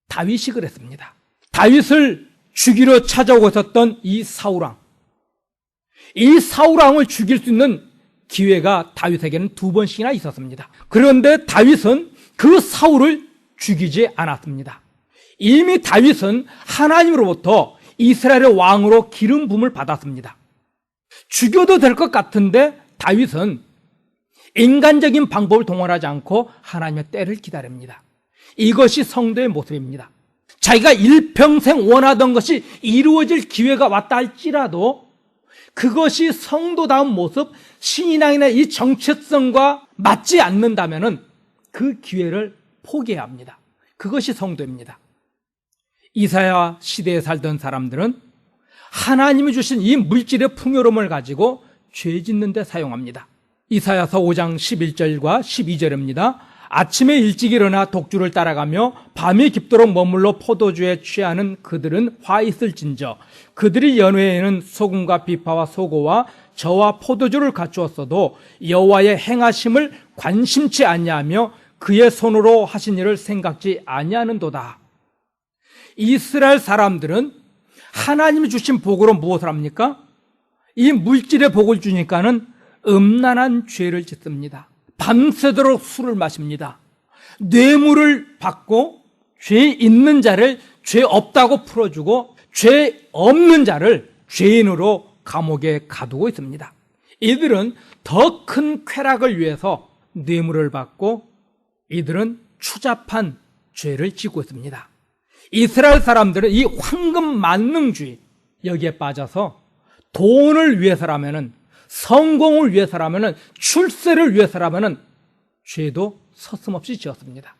다윗이 그랬습니다. 다윗을 죽이러 찾아오고 있었던 이 사울왕, 이 사울왕을 죽일 수 있는 기회가 다윗에게는 2번씩이나 있었습니다. 그런데 다윗은 그 사울을 죽이지 않았습니다. 이미 다윗은 하나님으로부터 이스라엘의 왕으로 기름 부음을 받았습니다. 죽여도 될 것 같은데 다윗은 인간적인 방법을 동원하지 않고 하나님의 때를 기다립니다. 이것이 성도의 모습입니다. 자기가 일평생 원하던 것이 이루어질 기회가 왔다 할지라도 그것이 성도다운 모습, 신앙인의 이 정체성과 맞지 않는다면 그 기회를 포기해야 합니다. 그것이 성도입니다. 이사야 시대에 살던 사람들은 하나님이 주신 이 물질의 풍요로움을 가지고 죄 짓는 데 사용합니다. 이사야서 5장 11절과 12절입니다. 아침에 일찍 일어나 독주를 따라가며 밤이 깊도록 머물러 포도주에 취하는 그들은 화 있을진저, 그들이 연회에는 소금과 비파와 소고와 저와 포도주를 갖추었어도 여호와의 행하심을 관심치 아니하며 그의 손으로 하신 일을 생각지 아니하는도다. 이스라엘 사람들은 하나님이 주신 복으로 무엇을 합니까? 이 물질의 복을 주니까는 음란한 죄를 짓습니다. 밤새도록 술을 마십니다. 뇌물을 받고 죄 있는 자를 죄 없다고 풀어주고 죄 없는 자를 죄인으로 감옥에 가두고 있습니다. 이들은 더 큰 쾌락을 위해서 뇌물을 받고 이들은 추잡한 죄를 짓고 있습니다. 이스라엘 사람들은 이 황금 만능주의, 여기에 빠져서 돈을 위해서라면은, 성공을 위해서라면은, 출세를 위해서라면은 죄도 서슴없이 지었습니다.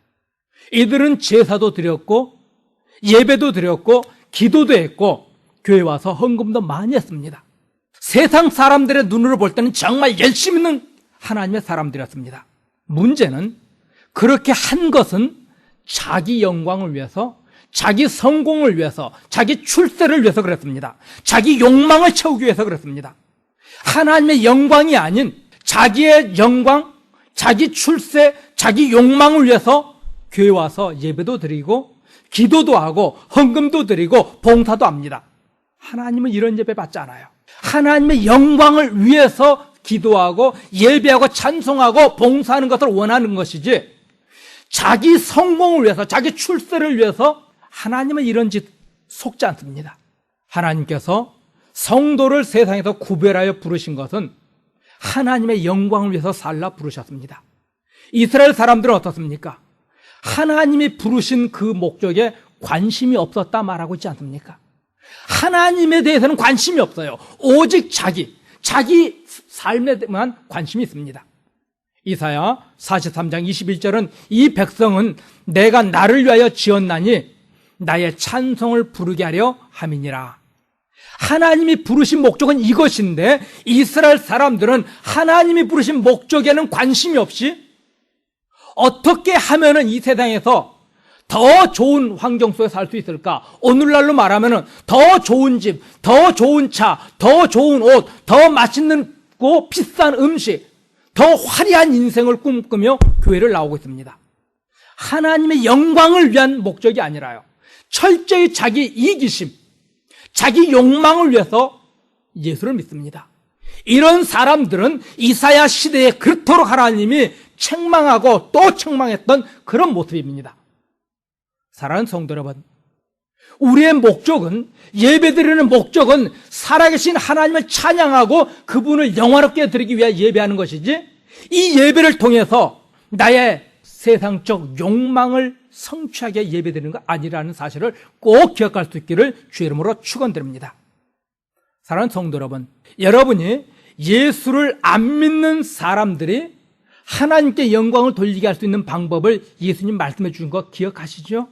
이들은 제사도 드렸고 예배도 드렸고 기도도 했고 교회 와서 헌금도 많이 했습니다. 세상 사람들의 눈으로 볼 때는 정말 열심히 있는 하나님의 사람들이었습니다. 문제는 그렇게 한 것은 자기 영광을 위해서, 자기 성공을 위해서, 자기 출세를 위해서 그랬습니다. 자기 욕망을 채우기 위해서 그랬습니다. 하나님의 영광이 아닌 자기의 영광, 자기 출세, 자기 욕망을 위해서 교회 와서 예배도 드리고 기도도 하고 헌금도 드리고 봉사도 합니다. 하나님은 이런 예배 받지 않아요. 하나님의 영광을 위해서 기도하고 예배하고 찬송하고 봉사하는 것을 원하는 것이지, 자기 성공을 위해서, 자기 출세를 위해서 하나님은 이런 짓 속지 않습니다. 하나님께서 성도를 세상에서 구별하여 부르신 것은 하나님의 영광을 위해서 살라 부르셨습니다. 이스라엘 사람들은 어떻습니까? 하나님이 부르신 그 목적에 관심이 없었다 말하고 있지 않습니까? 하나님에 대해서는 관심이 없어요. 오직 자기 삶에만 관심이 있습니다. 이사야 43장 21절은 이 백성은 내가 나를 위하여 지었나니 나의 찬송을 부르게 하려 함이니라. 하나님이 부르신 목적은 이것인데 이스라엘 사람들은 하나님이 부르신 목적에는 관심이 없이 어떻게 하면은 이 세상에서 더 좋은 환경 속에 살 수 있을까? 오늘날로 말하면은 더 좋은 집, 더 좋은 차, 더 좋은 옷, 더 맛있는 고 비싼 음식, 더 화려한 인생을 꿈꾸며 교회를 나오고 있습니다. 하나님의 영광을 위한 목적이 아니라요. 철저히 자기 이기심, 자기 욕망을 위해서 예수를 믿습니다. 이런 사람들은 이사야 시대에 그토록 하나님이 책망하고 또 책망했던 그런 모습입니다. 사랑하는 성도 여러분, 우리의 목적은, 예배드리는 목적은 살아계신 하나님을 찬양하고 그분을 영화롭게 드리기 위해 예배하는 것이지, 이 예배를 통해서 나의 세상적 욕망을 성취하게 예배드리는 것 아니라는 사실을 꼭 기억할 수 있기를 주의 이름으로 축원드립니다. 사랑하는 성도 여러분, 여러분이 예수를 안 믿는 사람들이 하나님께 영광을 돌리게 할 수 있는 방법을 예수님 말씀해 주신 거 기억하시죠?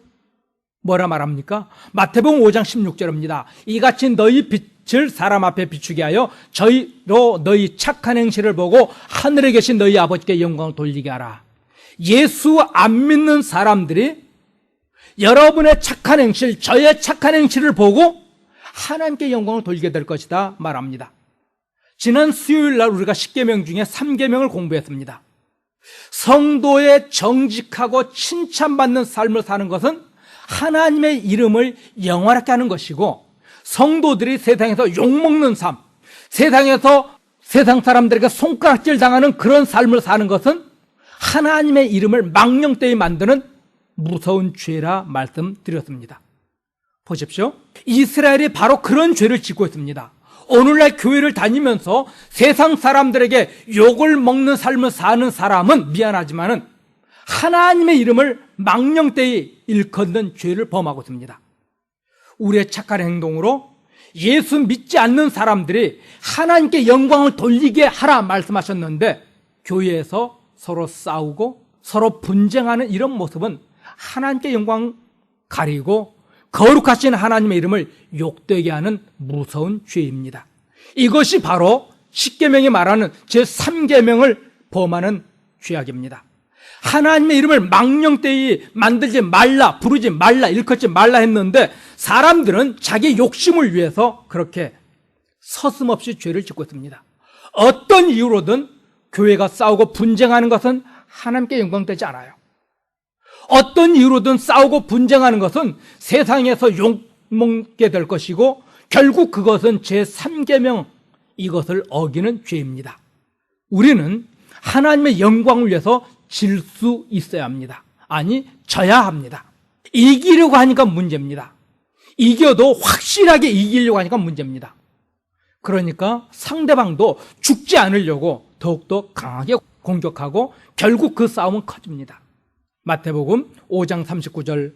뭐라 말합니까? 마태복음 5장 16절입니다. 이같이 너희 빛을 사람 앞에 비추게 하여 저희로 너희 착한 행실을 보고 하늘에 계신 너희 아버지께 영광을 돌리게 하라. 예수 안 믿는 사람들이 여러분의 착한 행실, 저의 착한 행실을 보고 하나님께 영광을 돌리게 될 것이다 말합니다. 지난 수요일 날 우리가 10계명 중에 3계명을 공부했습니다. 성도의 정직하고 칭찬받는 삶을 사는 것은 하나님의 이름을 영화롭게 하는 것이고, 성도들이 세상에서 욕먹는 삶, 세상에서 세상 사람들에게 손가락질 당하는 그런 삶을 사는 것은 하나님의 이름을 망령되이 만드는 무서운 죄라 말씀드렸습니다. 보십시오. 이스라엘이 바로 그런 죄를 짓고 있습니다. 오늘날 교회를 다니면서 세상 사람들에게 욕을 먹는 삶을 사는 사람은 미안하지만은 하나님의 이름을 망령되이 일컫는 죄를 범하고 있습니다. 우리의 착한 행동으로 예수 믿지 않는 사람들이 하나님께 영광을 돌리게 하라 말씀하셨는데, 교회에서 서로 싸우고 서로 분쟁하는 이런 모습은 하나님께 영광 가리고 거룩하신 하나님의 이름을 욕되게 하는 무서운 죄입니다. 이것이 바로 10계명이 말하는 제3계명을 범하는 죄악입니다. 하나님의 이름을 망령되이 만들지 말라, 부르지 말라, 일컫지 말라 했는데 사람들은 자기 욕심을 위해서 그렇게 서슴없이 죄를 짓고 있습니다. 어떤 이유로든 교회가 싸우고 분쟁하는 것은 하나님께 영광되지 않아요. 어떤 이유로든 싸우고 분쟁하는 것은 세상에서 욕먹게 될 것이고 결국 그것은 제3계명, 이것을 어기는 죄입니다. 우리는 하나님의 영광을 위해서 질 수 있어야 합니다. 아니, 져야 합니다. 이기려고 하니까 문제입니다. 이겨도 확실하게 이기려고 하니까 문제입니다. 그러니까 상대방도 죽지 않으려고 더욱더 강하게 공격하고 결국 그 싸움은 커집니다. 마태복음 5장 39절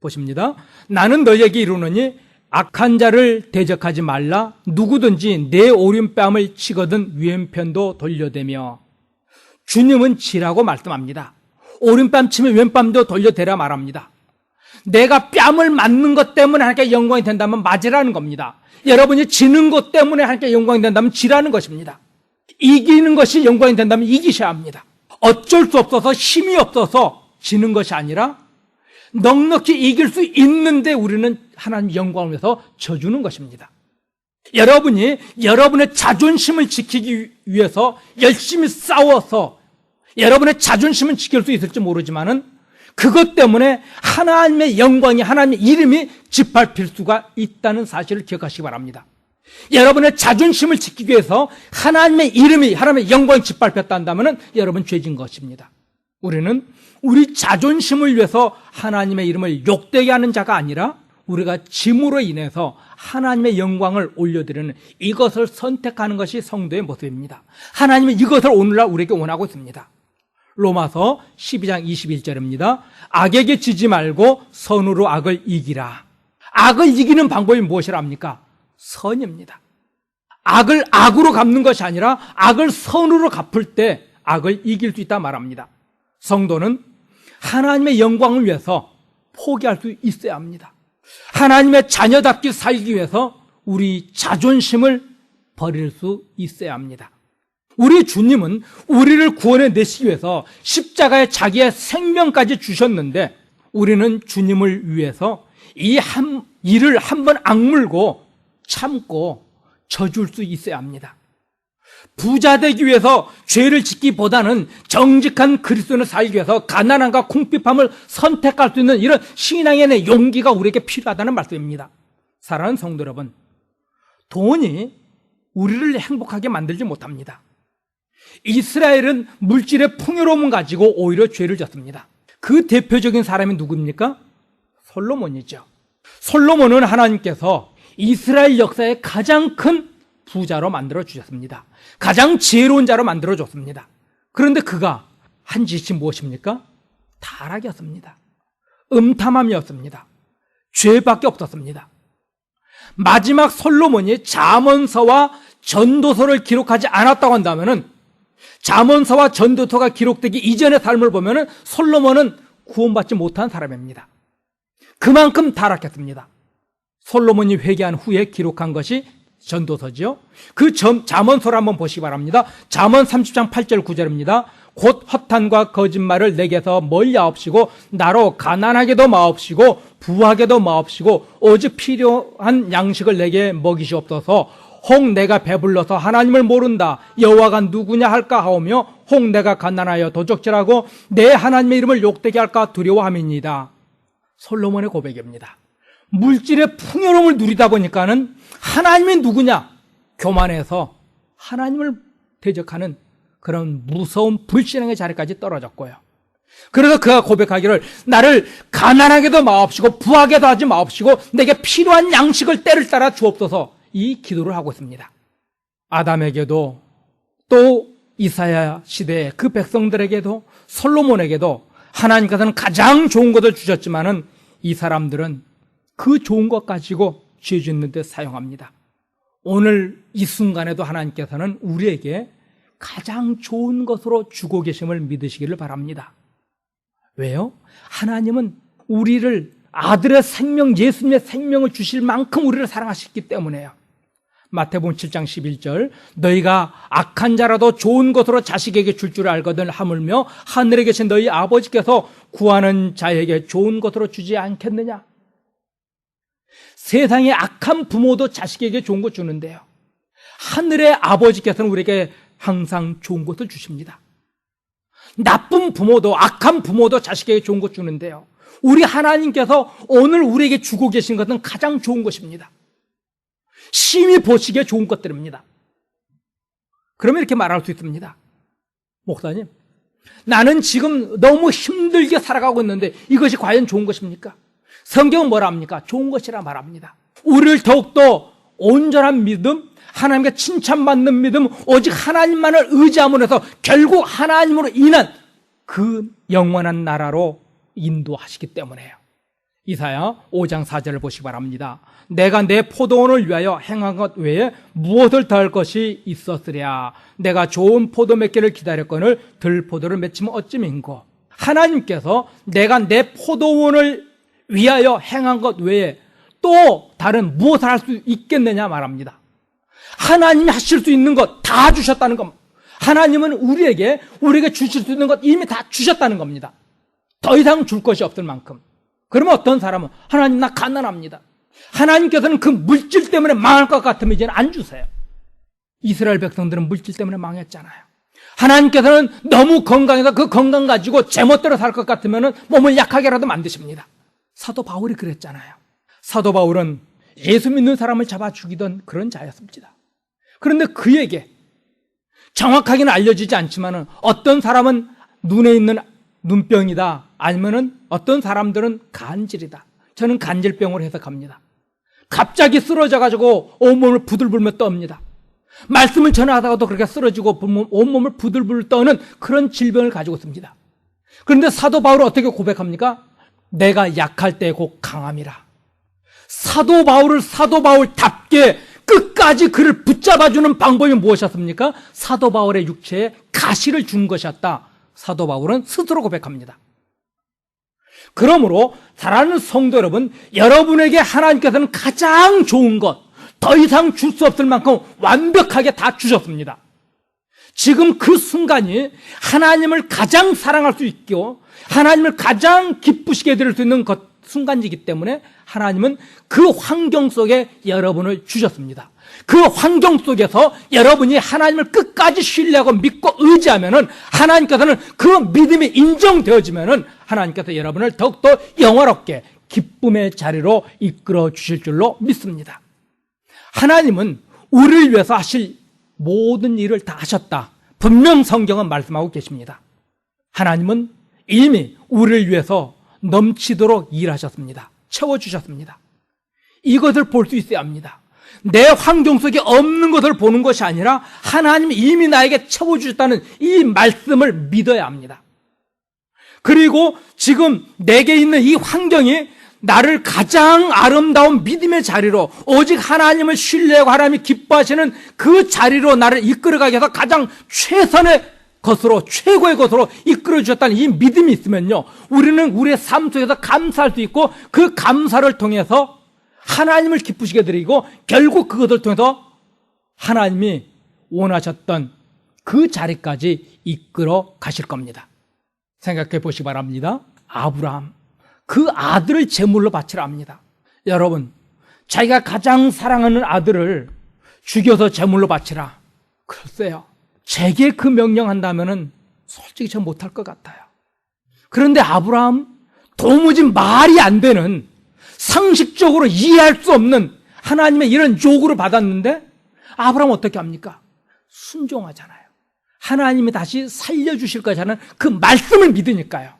보십니다. 나는 너희에게 이르노니 악한 자를 대적하지 말라. 누구든지 내 오른뺨을 치거든 왼편도 돌려대며. 주님은 지라고 말씀합니다. 오른뺨 치면 왼뺨도 돌려대라 말합니다. 내가 뺨을 맞는 것 때문에 하나님께 영광이 된다면 맞으라는 겁니다. 여러분이 지는 것 때문에 하나님께 영광이 된다면 지라는 것입니다. 이기는 것이 영광이 된다면 이기셔야 합니다. 어쩔 수 없어서, 힘이 없어서 지는 것이 아니라 넉넉히 이길 수 있는데 우리는 하나님 영광을 위해서 져주는 것입니다. 여러분이 여러분의 자존심을 지키기 위해서 열심히 싸워서 여러분의 자존심은 지킬 수 있을지 모르지만은 그것 때문에 하나님의 영광이, 하나님의 이름이 짓밟힐 수가 있다는 사실을 기억하시기 바랍니다. 여러분의 자존심을 지키기 위해서 하나님의 이름이, 하나님의 영광이 짓밟혔다 한다면 여러분 죄진 것입니다. 우리는 우리 자존심을 위해서 하나님의 이름을 욕되게 하는 자가 아니라 우리가 짐으로 인해서 하나님의 영광을 올려드리는 이것을 선택하는 것이 성도의 모습입니다. 하나님은 이것을 오늘날 우리에게 원하고 있습니다. 로마서 12장 21절입니다. 악에게 지지 말고 선으로 악을 이기라. 악을 이기는 방법이 무엇이랍니까? 선입니다. 악을 악으로 갚는 것이 아니라 악을 선으로 갚을 때 악을 이길 수 있다 말합니다. 성도는 하나님의 영광을 위해서 포기할 수 있어야 합니다. 하나님의 자녀답게 살기 위해서 우리 자존심을 버릴 수 있어야 합니다. 우리 주님은 우리를 구원해 내시기 위해서 십자가에 자기의 생명까지 주셨는데 우리는 주님을 위해서 이 일을 한번 악물고 참고 져줄 수 있어야 합니다. 부자 되기 위해서 죄를 짓기보다는 정직한 그리스도인을 살기 위해서 가난함과 궁핍함을 선택할 수 있는 이런 신앙의 용기가 우리에게 필요하다는 말씀입니다. 사랑하는 성도 여러분, 돈이 우리를 행복하게 만들지 못합니다. 이스라엘은 물질의 풍요로움을 가지고 오히려 죄를 졌습니다. 그 대표적인 사람이 누굽니까? 솔로몬이죠. 솔로몬은 하나님께서 이스라엘 역사의 가장 큰 부자로 만들어 주셨습니다. 가장 지혜로운 자로 만들어 줬습니다. 그런데 그가 한 짓이 무엇입니까? 타락이었습니다. 음탐함이었습니다. 죄밖에 없었습니다. 마지막 솔로몬이 잠언서와 전도서를 기록하지 않았다고 한다면은 잠언서와 전도서가 기록되기 이전의 삶을 보면은 솔로몬은 구원받지 못한 사람입니다. 그만큼 타락했습니다. 솔로몬이 회개한 후에 기록한 것이 전도서지요. 그 잠언서를 한번 보시기 바랍니다. 잠언 30장 8절 9절입니다. 곧 허탄과 거짓말을 내게서 멀리 하옵시고 나로 가난하게도 마옵시고 부하게도 마옵시고 오직 필요한 양식을 내게 먹이시옵소서. 혹 내가 배불러서 하나님을 모른다 여호와가 누구냐 할까 하오며 혹 내가 가난하여 도적질하고 내 하나님의 이름을 욕되게 할까 두려워함이니이다. 솔로몬의 고백입니다. 물질의 풍요로움을 누리다 보니까는 하나님이 누구냐 교만해서 하나님을 대적하는 그런 무서운 불신앙의 자리까지 떨어졌고요. 그래서 그가 고백하기를 나를 가난하게도 마옵시고 부하게도 하지 마옵시고 내게 필요한 양식을 때를 따라 주옵소서, 이 기도를 하고 있습니다. 아담에게도 또 이사야 시대의 그 백성들에게도 솔로몬에게도 하나님께서는 가장 좋은 것을 주셨지만은 이 사람들은 그 좋은 것 가지고 죄 짓는 데 사용합니다. 오늘 이 순간에도 하나님께서는 우리에게 가장 좋은 것으로 주고 계심을 믿으시기를 바랍니다. 왜요? 하나님은 우리를 아들의 생명, 예수님의 생명을 주실 만큼 우리를 사랑하셨기 때문에요. 마태복음 7장 11절 너희가 악한 자라도 좋은 것으로 자식에게 줄 줄 알거든 하물며 하늘에 계신 너희 아버지께서 구하는 자에게 좋은 것으로 주지 않겠느냐. 세상의 악한 부모도 자식에게 좋은 것 주는데요, 하늘의 아버지께서는 우리에게 항상 좋은 것을 주십니다. 나쁜 부모도 악한 부모도 자식에게 좋은 것 주는데요, 우리 하나님께서 오늘 우리에게 주고 계신 것은 가장 좋은 것입니다. 심히 보시기에 좋은 것들입니다. 그러면 이렇게 말할 수 있습니다. 목사님, 나는 지금 너무 힘들게 살아가고 있는데 이것이 과연 좋은 것입니까? 성경은 뭐라 합니까? 좋은 것이라 말합니다. 우리를 더욱더 온전한 믿음, 하나님께 칭찬받는 믿음, 오직 하나님만을 의지함으로 해서 결국 하나님으로 인한 그 영원한 나라로 인도하시기 때문에요. 이사야 5장 4절을 보시기 바랍니다. 내가 내 포도원을 위하여 행한 것 외에 무엇을 더할 것이 있었으랴. 내가 좋은 포도 맺기를 기다렸거늘 들포도를 맺히면 어찌민고. 하나님께서 내가 내 포도원을 위하여 행한 것 외에 또 다른 무엇을 할 수 있겠느냐 말합니다. 하나님이 하실 수 있는 것 다 주셨다는 겁니다. 하나님은 우리에게 주실 수 있는 것 이미 다 주셨다는 겁니다. 더 이상 줄 것이 없을 만큼. 그러면 어떤 사람은 하나님 나 가난합니다. 하나님께서는 그 물질 때문에 망할 것 같으면 이제는 안 주세요. 이스라엘 백성들은 물질 때문에 망했잖아요. 하나님께서는 너무 건강해서 그 건강 가지고 제멋대로 살 것 같으면 몸을 약하게라도 만드십니다. 사도 바울이 그랬잖아요. 사도 바울은 예수 믿는 사람을 잡아 죽이던 그런 자였습니다. 그런데 그에게 정확하게는 알려지지 않지만 어떤 사람은 눈에 있는 눈병이다, 아니면은 어떤 사람들은 간질이다. 저는 간질병으로 해석합니다. 갑자기 쓰러져가지고 온몸을 부들불며 떱니다. 말씀을 전하다가도 그렇게 쓰러지고 온몸을 부들불 떠는 그런 질병을 가지고 있습니다. 그런데 사도 바울은 어떻게 고백합니까? 내가 약할 때 곧 강함이라. 사도 바울을 사도 바울답게 끝까지 그를 붙잡아주는 방법이 무엇이었습니까? 사도 바울의 육체에 가시를 준 것이었다. 사도 바울은 스스로 고백합니다. 그러므로 사랑하는 성도 여러분, 여러분에게 하나님께서는 가장 좋은 것, 더 이상 줄 수 없을 만큼 완벽하게 다 주셨습니다. 지금 그 순간이 하나님을 가장 사랑할 수 있고 하나님을 가장 기쁘시게 해드릴 수 있는 순간이기 때문에 하나님은 그 환경 속에 여러분을 주셨습니다. 그 환경 속에서 여러분이 하나님을 끝까지 신뢰하고 믿고 의지하면은 하나님께서는 그 믿음이 인정되어지면은 하나님께서 여러분을 더욱더 영화롭게 기쁨의 자리로 이끌어 주실 줄로 믿습니다. 하나님은 우리를 위해서 하실 모든 일을 다 하셨다. 분명 성경은 말씀하고 계십니다. 하나님은 이미 우리를 위해서 넘치도록 일하셨습니다. 채워주셨습니다. 이것을 볼 수 있어야 합니다. 내 환경 속에 없는 것을 보는 것이 아니라 하나님이 이미 나에게 채워주셨다는 이 말씀을 믿어야 합니다. 그리고 지금 내게 있는 이 환경이 나를 가장 아름다운 믿음의 자리로 오직 하나님을 신뢰하고 하나님이 기뻐하시는 그 자리로 나를 이끌어가기 위해서 가장 최선의 것으로 최고의 것으로 이끌어 주셨다는 이 믿음이 있으면요, 우리는 우리의 삶 속에서 감사할 수 있고 그 감사를 통해서 하나님을 기쁘시게 드리고 결국 그것을 통해서 하나님이 원하셨던 그 자리까지 이끌어 가실 겁니다. 생각해 보시기 바랍니다. 아브라함, 그 아들을 제물로 바치라 합니다. 여러분, 자기가 가장 사랑하는 아들을 죽여서 제물로 바치라. 글쎄요, 제게 그 명령한다면은 솔직히 전 못할 것 같아요. 그런데 아브라함, 도무지 말이 안 되는, 상식적으로 이해할 수 없는 하나님의 이런 요구를 받았는데 아브라함 어떻게 합니까? 순종하잖아요. 하나님이 다시 살려주실 것이라는 그 말씀을 믿으니까요.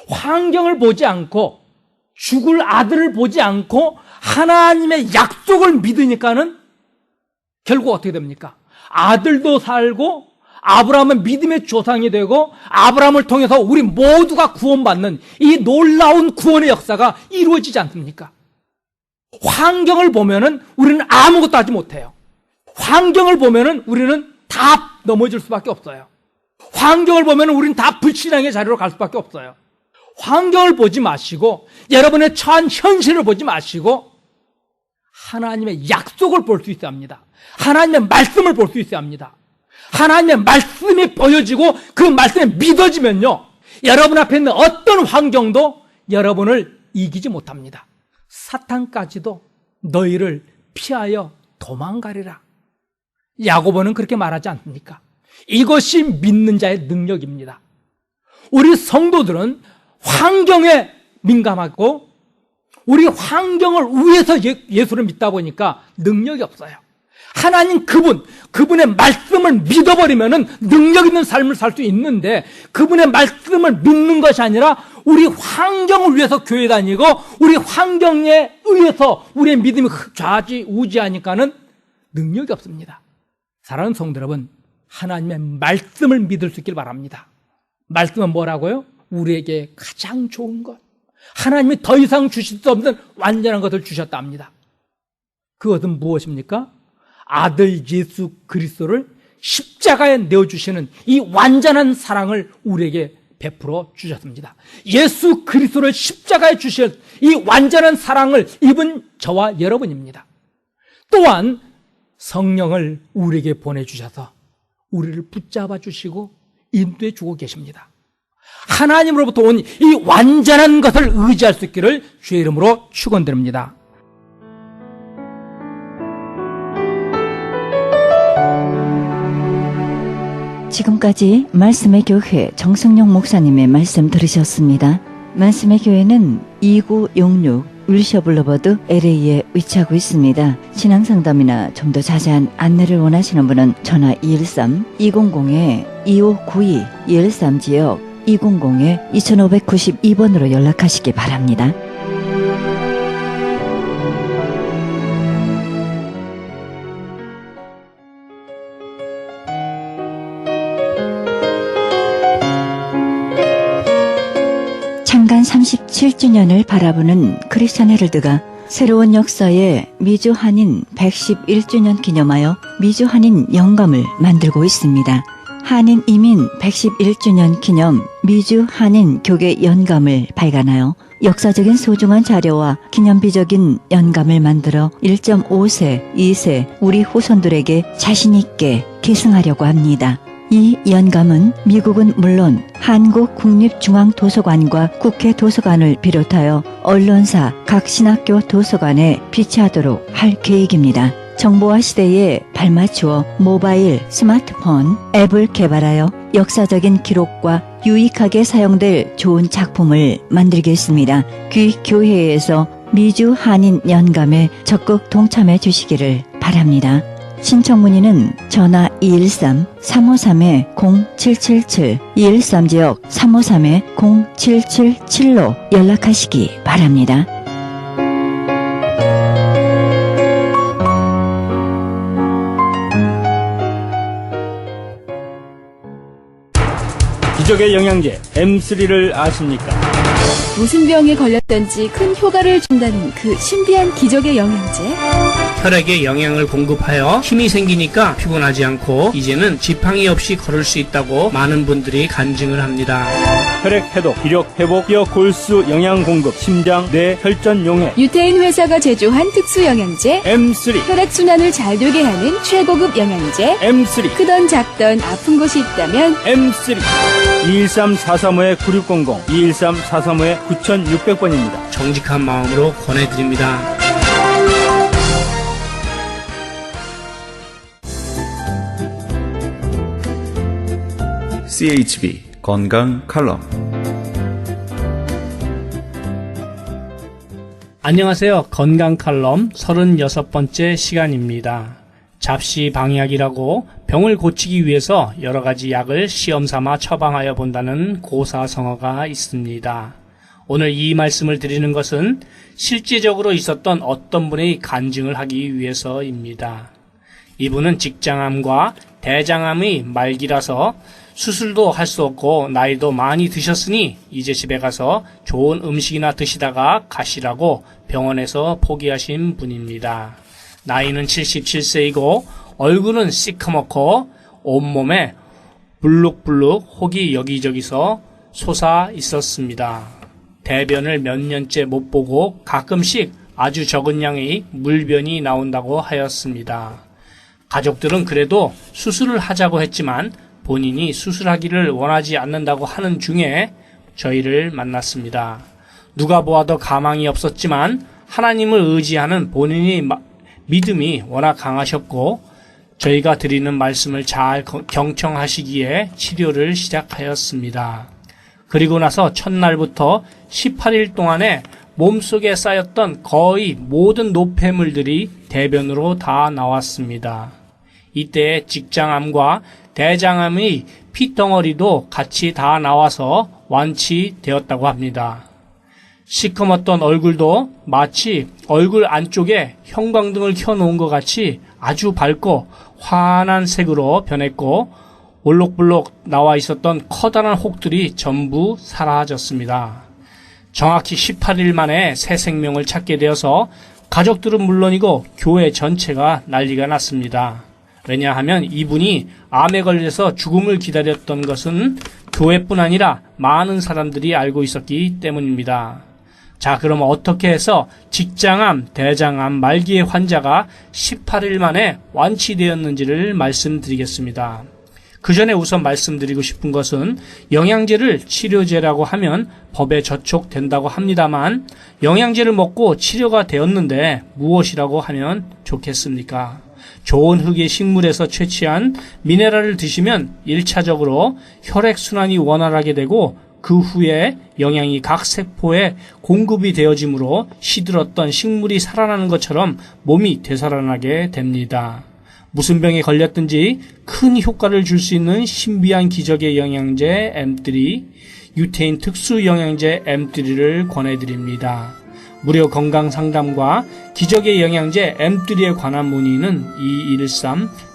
환경을 보지 않고 죽을 아들을 보지 않고 하나님의 약속을 믿으니까는 결국 어떻게 됩니까? 아들도 살고 아브라함은 믿음의 조상이 되고 아브라함을 통해서 우리 모두가 구원받는 이 놀라운 구원의 역사가 이루어지지 않습니까? 환경을 보면은 우리는 아무것도 하지 못해요. 환경을 보면은 우리는 다 넘어질 수밖에 없어요. 환경을 보면은 우리는 다 불신앙의 자리로 갈 수밖에 없어요. 환경을 보지 마시고 여러분의 처한 현실을 보지 마시고 하나님의 약속을 볼 수 있어야 합니다. 하나님의 말씀을 볼 수 있어야 합니다. 하나님의 말씀이 보여지고 그 말씀이 믿어지면요, 여러분 앞에 있는 어떤 환경도 여러분을 이기지 못합니다. 사탄까지도 너희를 피하여 도망가리라. 야고보는 그렇게 말하지 않습니까? 이것이 믿는 자의 능력입니다. 우리 성도들은 환경에 민감하고 우리 환경을 위해서 예수를 믿다 보니까 능력이 없어요. 하나님 그분의 말씀을 믿어버리면은 능력 있는 삶을 살 수 있는데 그분의 말씀을 믿는 것이 아니라 우리 환경을 위해서 교회 다니고 우리 환경에 의해서 우리의 믿음이 좌지우지하니까는 능력이 없습니다. 사랑하는 성도 여러분, 하나님의 말씀을 믿을 수 있길 바랍니다. 말씀은 뭐라고요? 우리에게 가장 좋은 것, 하나님이 더 이상 주실 수 없는 완전한 것을 주셨다 합니다. 그것은 무엇입니까? 아들 예수 그리스도를 십자가에 내어주시는 이 완전한 사랑을 우리에게 베풀어 주셨습니다. 예수 그리스도를 십자가에 주신 이 완전한 사랑을 입은 저와 여러분입니다. 또한 성령을 우리에게 보내주셔서 우리를 붙잡아 주시고 인도해 주고 계십니다. 하나님으로부터 온 이 완전한 것을 의지할 수 있기를 주의 이름으로 축원드립니다. 지금까지 말씀의 교회 정승용 목사님의 말씀 들으셨습니다. 말씀의 교회는 2966 윌셔 블루버드 LA에 위치하고 있습니다. 신앙상담이나 좀 더 자세한 안내를 원하시는 분은 전화 213-200-2592 213지역 200-2592번으로 연락하시기 바랍니다. 창간 37주년을 바라보는 크리스천 헤럴드가 새로운 역사에 미주 한인 111주년 기념하여 미주 한인 영감을 만들고 있습니다. 한인 이민 111주년 기념 미주 한인 교계 연감을 발간하여 역사적인 소중한 자료와 기념비적인 연감을 만들어 1.5세, 2세 우리 후손들에게 자신있게 계승하려고 합니다. 이 연감은 미국은 물론 한국국립중앙도서관과 국회도서관을 비롯하여 언론사, 각 신학교 도서관에 비치하도록 할 계획입니다. 정보화 시대에 발맞추어 모바일, 스마트폰, 앱을 개발하여 역사적인 기록과 유익하게 사용될 좋은 작품을 만들겠습니다. 귀교회에서 미주 한인 연감에 적극 동참해 주시기를 바랍니다. 신청 문의는 전화 213-353-0777, 213지역 353-0777로 연락하시기 바랍니다. 기적의 영양제 M3를 아십니까? 무슨 병에 걸렸던지 큰 효과를 준다는 그 신비한 기적의 영양제. 혈액에 영양을 공급하여 힘이 생기니까 피곤하지 않고 이제는 지팡이 없이 걸을 수 있다고 많은 분들이 간증을 합니다. 혈액 해독, 기력 회복, 뼈 골수 영양 공급, 심장, 뇌, 혈전 용해. 유태인 회사가 제조한 특수 영양제. M3, 혈액순환을 잘 되게 하는 최고급 영양제. M3, 크던 작던 아픈 곳이 있다면 M3. 213-435-9600, 213-435-9600번입니다. 정직한 마음으로 권해드립니다. CHB 건강 칼럼. 안녕하세요. 건강 칼럼 36번째 시간입니다. 잡시 방약이라고 병을 고치기 위해서 여러 가지 약을 시험삼아 처방하여 본다는 고사성어가 있습니다. 오늘 이 말씀을 드리는 것은 실제적으로 있었던 어떤 분의 간증을 하기 위해서입니다. 이분은 직장암과 대장암의 말기라서 수술도 할 수 없고 나이도 많이 드셨으니 이제 집에 가서 좋은 음식이나 드시다가 가시라고 병원에서 포기하신 분입니다. 나이는 77세이고 얼굴은 시커멓고 온몸에 불룩불룩 혹이 여기저기서 솟아 있었습니다. 대변을 몇 년째 못 보고 가끔씩 아주 적은 양의 물변이 나온다고 하였습니다. 가족들은 그래도 수술을 하자고 했지만 본인이 수술하기를 원하지 않는다고 하는 중에 저희를 만났습니다. 누가 보아도 가망이 없었지만 하나님을 의지하는 본인의 믿음이 워낙 강하셨고 저희가 드리는 말씀을 잘 경청하시기에 치료를 시작하였습니다. 그리고 나서 첫날부터 18일 동안에 몸속에 쌓였던 거의 모든 노폐물들이 대변으로 다 나왔습니다. 이때 직장암과 대장암의 피덩어리도 같이 다 나와서 완치되었다고 합니다. 시커멓던 얼굴도 마치 얼굴 안쪽에 형광등을 켜놓은 것 같이 아주 밝고 환한 색으로 변했고 올록불록 나와 있었던 커다란 혹들이 전부 사라졌습니다. 정확히 18일 만에 새 생명을 찾게 되어서 가족들은 물론이고 교회 전체가 난리가 났습니다. 왜냐하면 이분이 암에 걸려서 죽음을 기다렸던 것은 교회뿐 아니라 많은 사람들이 알고 있었기 때문입니다. 자, 그럼 어떻게 해서 직장암, 대장암 말기의 환자가 18일 만에 완치되었는지를 말씀드리겠습니다. 그 전에 우선 말씀드리고 싶은 것은 영양제를 치료제라고 하면 법에 저촉된다고 합니다만 영양제를 먹고 치료가 되었는데 무엇이라고 하면 좋겠습니까? 좋은 흙의 식물에서 채취한 미네랄을 드시면 1차적으로 혈액순환이 원활하게 되고 그 후에 영양이 각 세포에 공급이 되어지므로 시들었던 식물이 살아나는 것처럼 몸이 되살아나게 됩니다. 무슨 병에 걸렸든지 큰 효과를 줄 수 있는 신비한 기적의 영양제 M3, 유태인 특수 영양제 M3를 권해드립니다. 무료 건강상담과 기적의 영양제 M3에 관한 문의는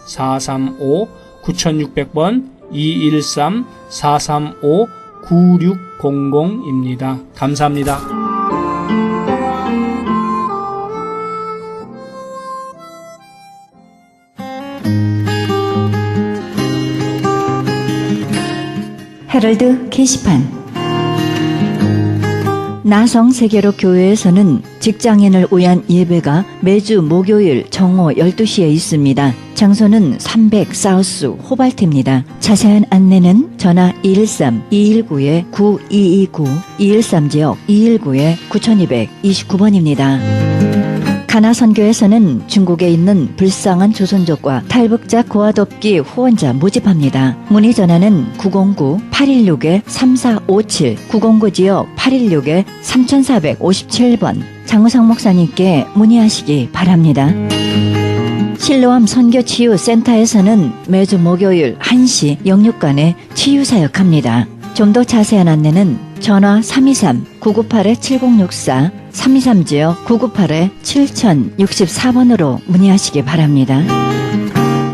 213-435-9600번, 213-435-9600입니다. 감사합니다. 헤럴드 게시판. 나성 세계로 교회에서는 직장인을 위한 예배가 매주 목요일 정오 12시에 있습니다. 장소는 300 사우스 호발트입니다. 자세한 안내는 전화 213-219-9229, 213지역 219-9229번입니다. 가나선교에서는 중국에 있는 불쌍한 조선족과 탈북자 고아돕기 후원자 모집합니다. 문의 전화는 909-816-3457, 909지역 816-3457번. 장우상 목사님께 문의하시기 바랍니다. 실로암 선교치유센터에서는 매주 목요일 1시 영육간에 치유사역합니다. 좀 더 자세한 안내는 전화 323-998-7064, 323지역 998-7064번으로 문의하시기 바랍니다.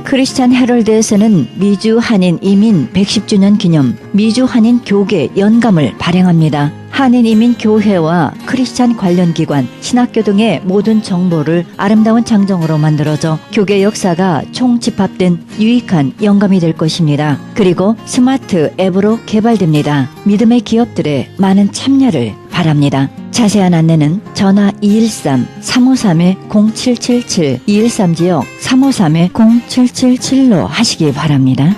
크리스찬 헤럴드에서는 미주 한인 이민 110주년 기념 미주 한인 교계 연감을 발행합니다. 한인 이민 교회와 크리스찬 관련 기관, 신학교 등의 모든 정보를 아름다운 장정으로 만들어져 교계 역사가 총집합된 유익한 영감이 될 것입니다. 그리고 스마트 앱으로 개발됩니다. 믿음의 기업들의 많은 참여를 바랍니다. 자세한 안내는 전화 213-353-0777, 213지역 353-0777로 하시기 바랍니다.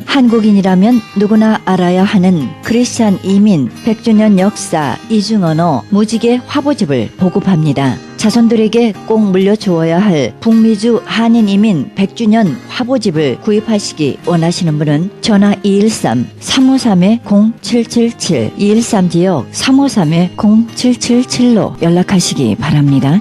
한국인이라면 누구나 알아야 하는 크리스찬 이민 100주년 역사 이중언어 무지개 화보집을 보급합니다. 자손들에게 꼭 물려주어야 할 북미주 한인 이민 100주년 화보집을 구입하시기 원하시는 분은 전화 213-353-0777, 213지역 353-0777로 연락하시기 바랍니다.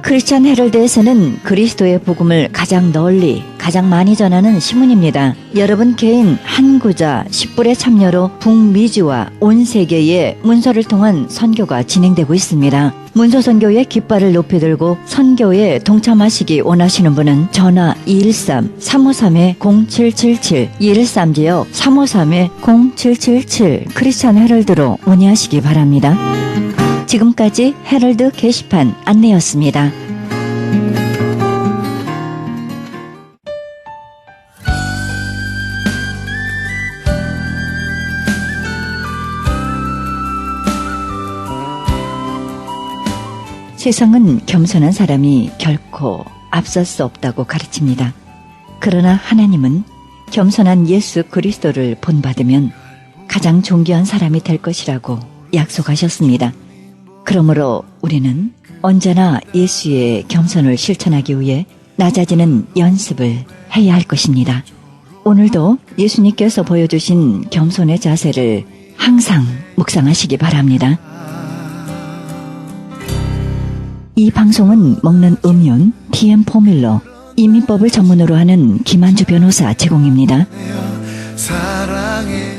크리스찬 헤럴드에서는 그리스도의 복음을 가장 널리 가장 많이 전하는 신문입니다. 여러분 개인 한 구자 10불의 참여로 북미주와 온 세계의 문서를 통한 선교가 진행되고 있습니다. 문서 선교의 깃발을 높이 들고 선교에 동참하시기 원하시는 분은 전화 213-353-0777, 213지역 353-0777 크리스찬 헤럴드로 문의하시기 바랍니다. 지금까지 헤럴드 게시판 안내였습니다. 세상은 겸손한 사람이 결코 앞설 수 없다고 가르칩니다. 그러나 하나님은 겸손한 예수 그리스도를 본받으면 가장 존귀한 사람이 될 것이라고 약속하셨습니다. 그러므로 우리는 언제나 예수의 겸손을 실천하기 위해 낮아지는 연습을 해야 할 것입니다. 오늘도 예수님께서 보여주신 겸손의 자세를 항상 묵상하시기 바랍니다. 이 방송은 먹는 음료 TM 포뮬러 이민법을 전문으로 하는 김한주 변호사 제공입니다.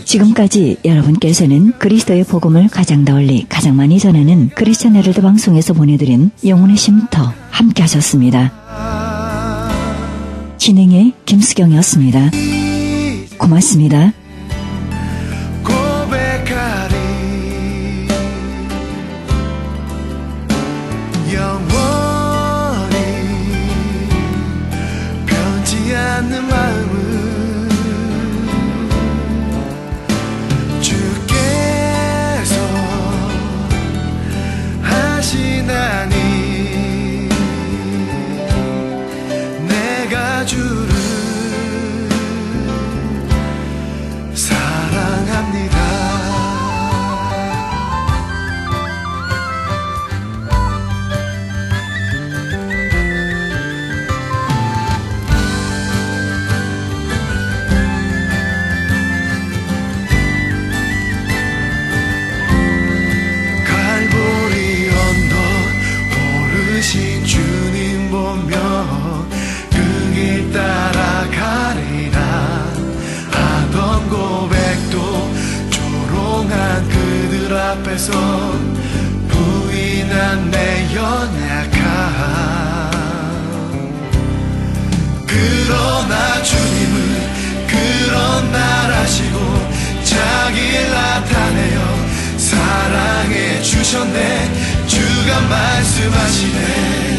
지금까지 여러분께서는 그리스도의 복음을 가장 널리 가장 많이 전하는 크리스찬 헤럴드 방송에서 보내드린 영혼의 쉼터 함께 하셨습니다. 진행의 김수경이었습니다. 고맙습니다. 영원히 변치 않는 마음을 하시나니 내가 주를 사랑합니다. 주님 보며 그 길 따라가리라 하던 고백도 조롱한 그들 앞에서 부인한 내 연약함 그러나 주님은 그런 날 하시고 자기를 나타내어 사랑해 주셨네. 주가 말씀하시네.